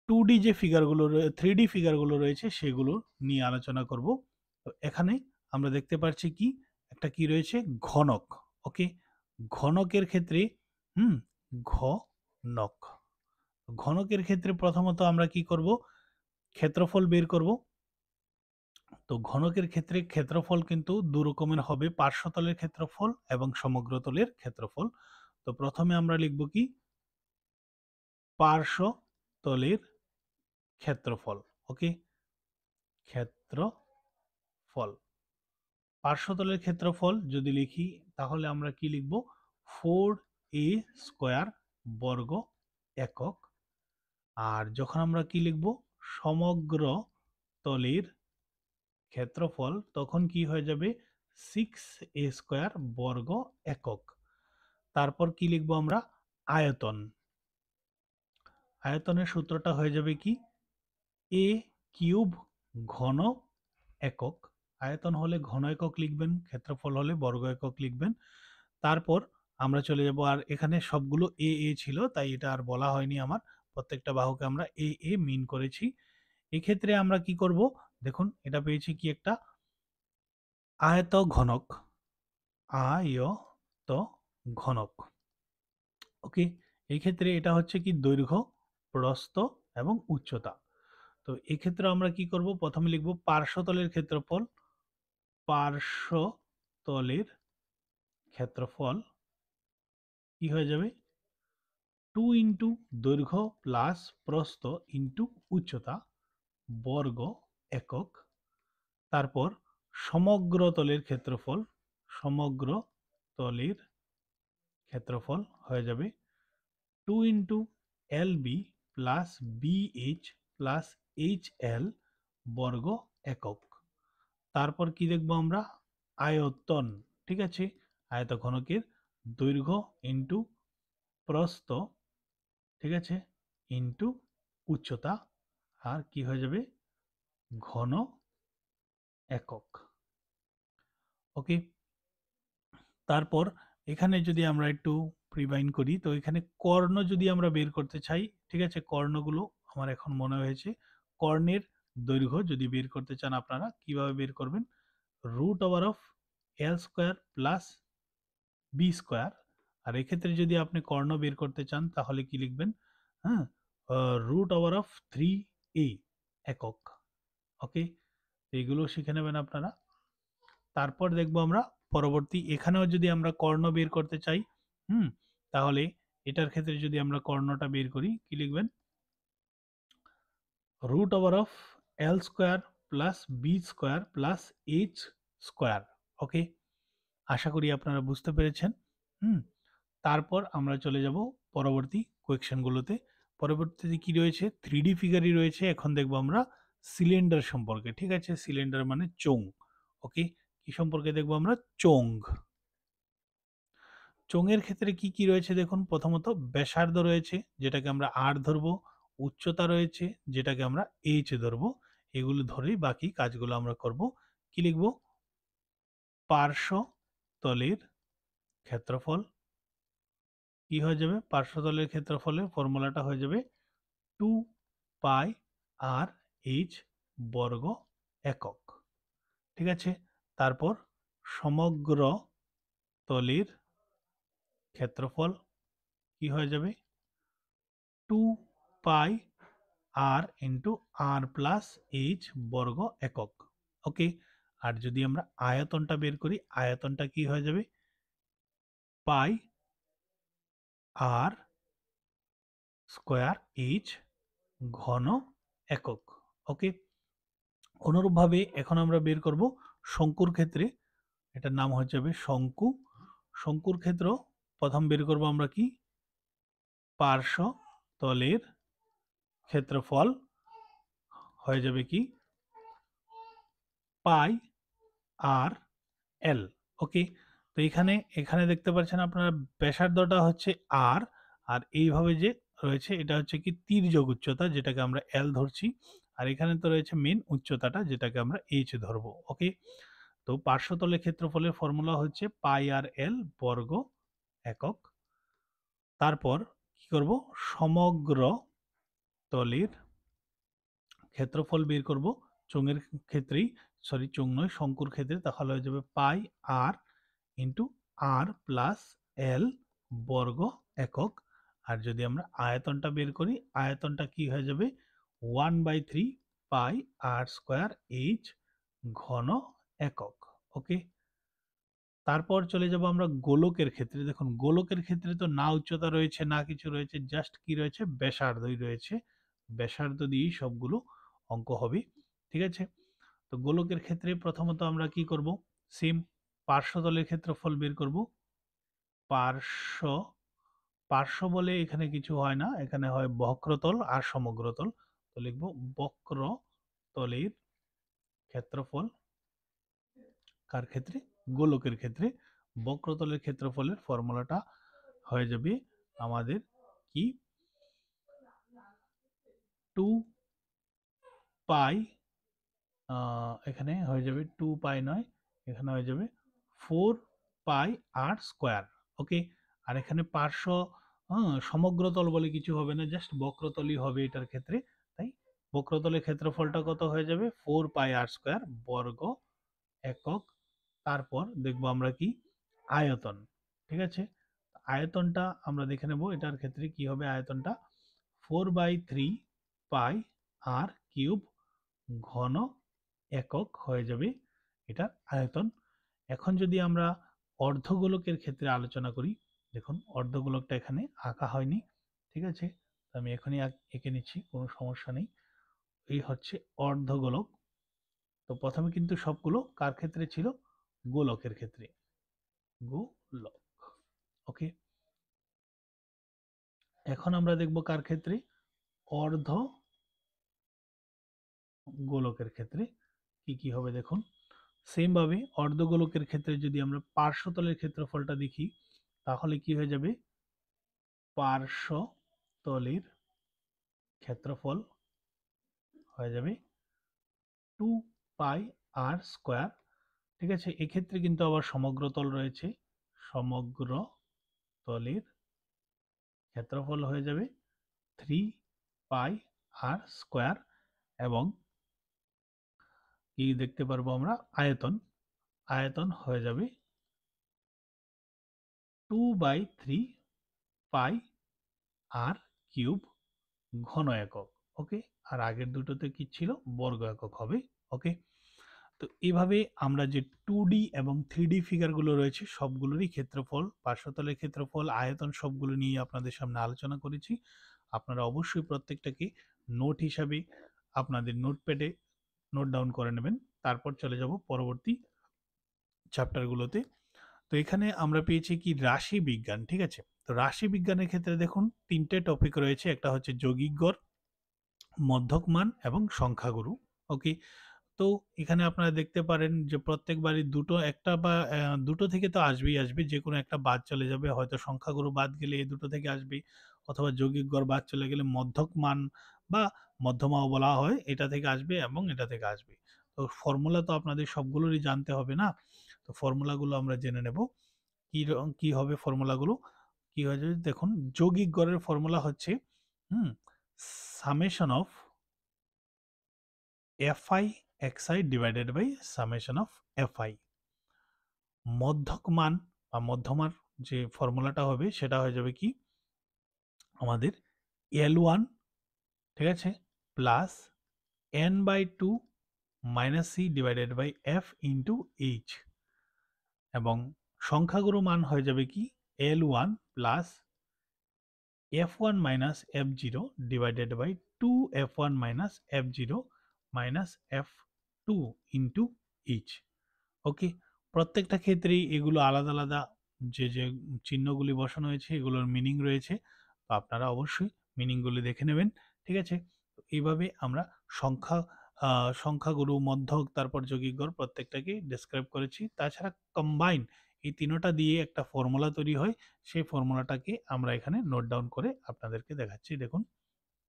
2D যে ফিগারগুলো, 3D ফিগারগুলো রয়েছে সেগুলো নিয়ে আলোচনা করব। তো এখানে আমরা দেখতে পাচ্ছি কি একটা কি রয়েছে, ঘনক। ওকে, ঘনকের ক্ষেত্রে হুম ঘনক, ঘনকের ক্ষেত্রে প্রথমত আমরা কি করব, ক্ষেত্রফল বের করব। তো ঘনকের ক্ষেত্রে ক্ষেত্রফল কিন্তু দু রকমের হবে, পার্শ্বতলের ক্ষেত্রফল এবং সমগ্রতলের ক্ষেত্রফল। তো প্রথমে আমরা লিখব কি, পার্শ্বতলের ক্ষেত্রফল। ওকে, ক্ষেত্রফল, পার্শ্বতলের ক্ষেত্রফল যদি লিখি তাহলে আমরা কি লিখব, 4a স্কোয়ার বর্গ একক। আর যখন আমরা কি লিখব, সমগ্র তলের ক্ষেত্রফল, তখন কি হয়ে যাবে, 6a স্কোয়ার বর্গ একক। তারপর কি লিখব আমরা, আয়তন। আয়তনের সূত্রটা হয়ে যাবে কি, এ কিউব ঘন একক। আয়তন হলে ঘন একক লিখবেন, ক্ষেত্রফল হলে বর্গ একক লিখবেন। তারপর আমরা চলে যাব, আর এখানে সবগুলো এ এ ছিল তাই এটা আর বলা হয়নি আমার, প্রত্যেকটা বাহুকে আমরা এ এ মিন করেছি। এক্ষেত্রে আমরা কি করব, দেখুন এটা পেয়েছি কি, একটা আয়ত ঘনক, আয়ত ঘনক। ওকে, এই ক্ষেত্রে এটা হচ্ছে কি দৈর্ঘ্য, প্রস্থ এবং উচ্চতা। তো এক্ষেত্রে আমরা কি করব, প্রথমে লিখব পার্শ্বতলের ক্ষেত্রফল, পার্শ্বতলের ক্ষেত্রফল কি হয়ে যাবে, 2 ইন্টু দৈর্ঘ্য প্লাস প্রস্থ ইন্টু উচ্চতা বর্গ একক। তারপর সমগ্র তলের ক্ষেত্রফল, সমগ্র তলের ক্ষেত্রফল হয়ে যাবে 2 into L B plus BH plus H L বর্গ একক। তারপর কি দেখব আমরা, আয়তন। ঠিক আছে, আয়তঘনকের দৈর্ঘ্য ইন্টু প্রস্থ, ঠিক আছে, ইন্টু উচ্চতা, আর কি হয়ে যাবে, ঘন একক। ওকে, তারপর এখানে যদি আমরা একটু প্রিবাইন্ড করি, তো এখানে কর্ণ যদি আমরা বের করতে চাই, ঠিক আছে, কর্ণগুলো আমার এখন মনে হয়েছে, কর্ণের দৈর্ঘ্য যদি বের করতে চান আপনারা কিভাবে বের করবেন, root over of L square plus B square. আর এক্ষেত্রে যদি আপনি কর্ণ বের করতে চান তাহলে কি লিখবেন, হ্যাঁ, রুট ওভার অফ 3a একক। ওকে, এইগুলো শিখে নেবেন আপনারা। তারপর দেখব আমরা পরবর্তী, এখানেও যদি আমরা কর্ণ বের করতে চাই, হুম, তাহলে এটার ক্ষেত্রে যদি আমরা কর্ণটা বের করি কি লিখবেন, root over of L square plus B square plus H square. Okay, আশা করি আপনারা বুঝতে পেরেছেন। হুম, তারপর আমরা চলে যাব পরবর্তী কোয়েকশনগুলোতে। পরবর্তীতে কি রয়েছে, 3D ফিগারই রয়েছে। এখন দেখব আমরা সিলিন্ডার সম্পর্কে। ঠিক আছে, সিলিন্ডার মানে চোঙ। ওকে, কি সম্পর্কে দেখব আমরা, চোঙ। চোঙের ক্ষেত্রে কি কি রয়েছে দেখুন, প্রথমত ব্যাসার্ধ রয়েছে যেটাকে আমরা আর ধরবো, উচ্চতা রয়েছে যেটাকে আমরা এইচ ধরবো। এগুলো ধরেই বাকি কাজগুলো আমরা করব। কি লিখব, পার্শ্ব তলের ক্ষেত্রফল কি হয়ে যাবে, পার্শ্বতলের ক্ষেত্রফলের ফর্মুলাটা হয়ে যাবে 2 পাই আর এইচ বর্গ একক। ঠিক আছে, তারপর সমগ্র তলের ক্ষেত্রফল কি হয়ে যাবে, 2 পাই আর ইন্টু আর প্লাস এইচ বর্গ একক। ওকে, আর যদি আমরা আয়তনটা বের করি, আয়তনটা কি হয়ে যাবে, পাই আর স্কোয়ার এইচ ঘন একক। ওকে, অনুরূপভাবে এখন আমরা বের করব শঙ্কুর ক্ষেত্রে, এটার নাম হয়ে যাবে শঙ্কু। শঙ্কুর ক্ষেত্র প্রথম বের করব আমরা কি, পার্শ্ব তলের ক্ষেত্রফল হয়ে যাবে কি, পাই আর এল। ওকে, তো এখানে দেখতে পাচ্ছেন আপনারা ব্যাসার্ধটা হচ্ছে আর, আর এইভাবে যে রয়েছে এটা হচ্ছে কি তির্যক উচ্চতা, যেটাকে আমরা এল ধরছি, আর এখানে তো রয়েছে মেন উচ্চতাটা যেটাকে আমরা এইচ ধরবো। ওকে, তো পার্শ্বতলের ক্ষেত্রফলের ফর্মুলা হচ্ছে পাই আর এল বর্গ একক। তারপর কি করব, সমগ্র তলের ক্ষেত্রফল বের করব চোঙের ক্ষেত্রেই, সরি চোঙ নয় শঙ্কুর ক্ষেত্রে, তাহলে হয়ে যাবে পাই আর ইন্টু আর প্লাস এল বর্গ একক। আর যদি আমরা আয়তনটা বের করি, আয়তনটা কি হয়ে যাবে 1/3 পাই আর স্কোয়ার এইচ ঘন একক। ওকে, তারপর চলে যাব আমরা গোলকের ক্ষেত্রে। দেখুন গোলকের ক্ষেত্রে তো না উচ্চতা রয়েছে না কিছু রয়েছে, জাস্ট কি রয়েছে ব্যাসার্ধই রয়েছে, ব্যাসার্ধ দিয়েই সবগুলো অঙ্ক হবে। ঠিক আছে, তো গোলকের ক্ষেত্রে প্রথমত আমরা কি করব, সেম পার্শ্বতলের ক্ষেত্রফল বের করব। পার্শ্ব, পার্শ্ব বলে এখানে কিছু হয় না, এখানে হয় বক্রতল আর সমগ্রতল। তো লিখব বক্রতলের ক্ষেত্রফল, কার ক্ষেত্রে, গোলকের ক্ষেত্রে। বক্রতলের ক্ষেত্রফলের ফর্মুলাটা হয়ে যাবে আমাদের কি 2 পাই, এখানে হয়ে যাবে 2 পাই নয়, এখানে হয়ে যাবে 4 পাই আর স্কোয়ার। ওকে, আর এখানে পার্শ্ব, সমগ্রতল বলে কিছু হবে না, জাস্ট বক্রতলই হবে এটার ক্ষেত্রে। তাই বক্রতলের ক্ষেত্রফলটা কত হয়ে যাবে 4 পাই আর স্কোয়ার বর্গ একক। তারপর দেখবো আমরা কি আয়তন। ঠিক আছে, আয়তনটা আমরা দেখে নেব এটার ক্ষেত্রে কি হবে, আয়তনটা 4/3 পাই আর কিউব ঘন একক হয়ে যাবে এটার আয়তন। এখন যদি আমরা অর্ধগোলকের ক্ষেত্রে আলোচনা করি, দেখুন অর্ধগোলকটা এখানে আঁকা হয়নি, ঠিক আছে, আমি এখনই এঁকে নিচ্ছি, কোনো সমস্যা নেই। এই হচ্ছে অর্ধগোলক। তো প্রথমে কিন্তু সবগুলো কার ক্ষেত্রে ছিল, গোলকের ক্ষেত্রে, গোলক। ওকে, এখন আমরা দেখব কার ক্ষেত্রে, অর্ধ গোলকের ক্ষেত্রে কি কি হবে। দেখুন সেম ভাবে অর্ধগোলকের ক্ষেত্রে যদি আমরা পার্শ্বতলের ক্ষেত্রফলটা দেখি, তাহলে কি হয়ে যাবে, পার্শ্বতলের ক্ষেত্রফল হয়ে যাবে 2 পাই আর স্কোয়ার। ঠিক আছে, এক্ষেত্রে কিন্তু আবার সমগ্র তল রয়েছে, সমগ্র তলের ক্ষেত্রফল হয়ে যাবে 3 পাই আর স্কোয়ার। এবং কি দেখতে পারবো আমরা, আয়তন, আয়তন হয়ে যাবে 2/3 পাই আর কিউব ঘন একক। ওকে, আর আগের দুটোতে কি ছিল, বর্গ একক হবে। ওকে, তো এইভাবে আমরা যে 2D এবং 3D ফিগারগুলো রয়েছে সবগুলোরই ক্ষেত্রফল, পার্শ্বতলের ক্ষেত্রফল, আয়তন সবগুলো নিয়ে আপনাদের সামনে আলোচনা করেছি। আপনারা অবশ্যই প্রত্যেকটাকে নোট হিসাবে আপনাদের নোটপ্যাডে নোট ডাউন করে নেবেন। তারপর চলে যাব পরবর্তী চ্যাপ্টারগুলোতে। তো এখানে আমরা পেয়েছি কি রাশি বিজ্ঞান। ঠিক আছে, তো রাশি বিজ্ঞানের ক্ষেত্রে দেখুন তিনটে টপিক রয়েছে, একটা হচ্ছে যৌগিক গড়, মধ্যক মান এবং সংখ্যাগুরু। ওকে, তো এখানে আপনারা দেখতে পারেন যে প্রত্যেকবারই দুটো একটা বা দুটো থেকে তো আসবেই আসবে, যে কোনো একটা বাদ চলে যাবে, হয়তো সংখ্যাগুরু বাদ গেলে এই দুটো থেকে আসবে, অথবা যৌগিক গড় বাদ চলে গেলে মধ্যক মান বা মধ্যমাও বলা হয় এটা থেকে আসবে এবং এটা থেকে আসবে। তো ফর্মুলা তো আপনাদের সবগুলোরই জানতে হবে না, তো ফর্মুলাগুলো আমরা জেনে নেব। কি হবে ফর্মুলাগুলো, কি হয়ে যাবে দেখুন, যৌগিক গড়ের ফর্মুলা হচ্ছে hmm summation of fi xi divided by summation of fi। মধ্যক মান বা মধ্যমার যে ফর্মুলাটা হবে সেটা হয়ে যাবে কি আমাদের L1, ঠিক আছে, plus n/2 minus c divided by f into h। এবং সংখ্যাগুরু মান হয়ে যাবে কি L1 plus f1 minus f0 divided by 2f1 minus f0 minus f2 into h। Okay, প্রত্যেকটা ক্ষেত্রেই এগুলো আলাদা আলাদা যে চিহ্নগুলি বসানো হয়েছে এগুলোর মিনিং রয়েছে, তো আপনারা অবশ্যই মিনিংগুলি দেখে নেবেন। ঠিক আছে, তো এইভাবে আমরা সংখ্যা সংখ্যাগুরু, মধ্যক, তারপর যৌগিক গড় প্রত্যেকটাকেই ডেসক্রাইব করেছি। তাছাড়া কম্বাইন এই ৩ টা দিয়ে একটা ফর্মুলা তৈরি হয়। সেই ফর্মুলাটাকে আমরা এখানে নোট ডাউন করে আপনাদেরকে দেখাচ্ছি। দেখুন।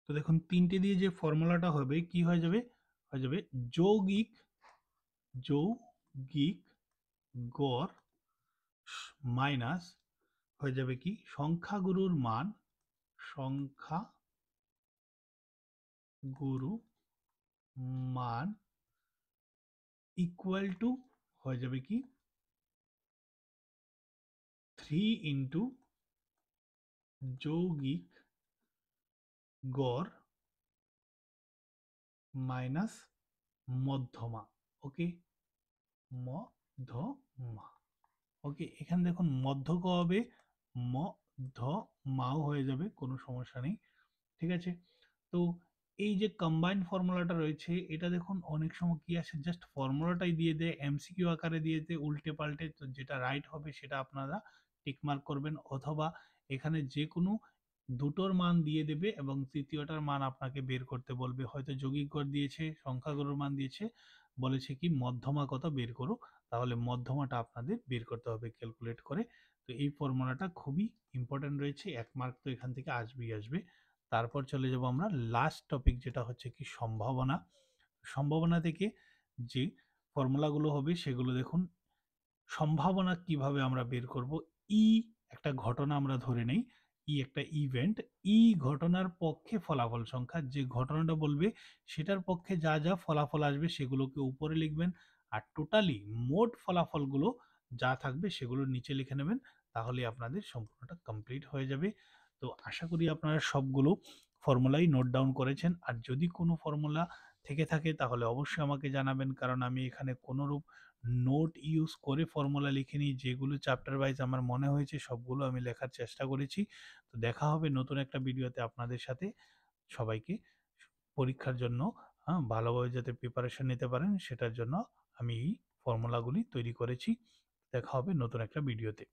তো দেখুন ৩ টে দিয়ে যে ফর্মুলাটা হবে কি হয়ে যাবে? হয়ে যাবে যৌগিক যৌগিক গড় মাইনাস হয়ে যাবে কি সংখ্যাগুরুর মান, সংখ্যাগুরু মান ইকুয়াল টু হয়ে যাবে কি 3 ইন্টু যৌগিক গড় মাইনাস মধ্যমা। ওকে, মধ্যমা। ওকে, এখানে দেখুন মধ্যক হবে, মধ্যমাও হয়ে যাবে, কোনো সমস্যা নেই। ঠিক আছে? তো এই যে কম্বাইন্ড ফর্মুলাটা রয়েছে এটা দেখুন অনেক সময় কি আসে, জাস্ট ফর্মুলাটাই দিয়ে দেয়, এমসিকিউ আকারে দিয়ে দেয় উল্টে পাল্টে। তো যেটা রাইট হবে সেটা আপনারা টিক মার্ক করবেন, অথবা এখানে যে কোনো দুটোর মান দিয়ে দেবে এবং তৃতীয়টার মান আপনাকে বের করতে বলবে। হয়তো যৌগিক গড় দিয়েছে, সংখ্যাগুরুর মান দিয়েছে, বলেছে কি মধ্যমা কত বের করো, তাহলে মধ্যমাটা আপনাদের বের করতে হবে ক্যালকুলেট করে। তো এই ফর্মুলাটা খুবই ইম্পর্টেন্ট রয়েছে, 1 মার্ক তো এখান থেকে আসবেই আসবে। তারপর চলে যাব আমরা লাস্ট টপিক, যেটা হচ্ছে কি সম্ভাবনা। সম্ভাবনা থেকে যে ফর্মুলাগুলো হবে সেগুলো দেখুন। সম্ভাবনা কিভাবে আমরা বের করব? ই একটা ঘটনা আমরা ধরে নেই, ই একটা ইভেন্ট। ই ঘটনার পক্ষে ফলাফল সংখ্যা, যে ঘটনাটা বলবে সেটার পক্ষে যা যা ফলাফল আসবে সেগুলোকে উপরে লিখবেন, আর টোটালি মোট ফলাফলগুলো যা থাকবে সেগুলো নিচে লিখে নেবেন। তাহলে আপনাদের সম্পূর্ণটা কমপ্লিট হয়ে যাবে। তো আশা করি আপনারা সবগুলো ফর্মুলাই নোট ডাউন করেছেন। আর যদি কোনো ফর্মুলা থেকে থাকে তাহলে অবশ্যই আমাকে জানাবেন, কারণ আমি এখানে কোনোরূপ নোট ইউজ করে ফর্মুলা লিখিনি। যেগুলো চ্যাপ্টার ওয়াইজ আমার মনে হয়েছে সবগুলো আমি লেখার চেষ্টা করেছি। তো দেখা হবে নতুন একটা ভিডিওতে আপনাদের সাথে। সবাইকে পরীক্ষার জন্য ভালোভাবে যাতে প্রিপারেশন নিতে পারেন সেটার জন্য আমি এই ফর্মুলাগুলি তৈরি করেছি। দেখা হবে নতুন একটা ভিডিওতে।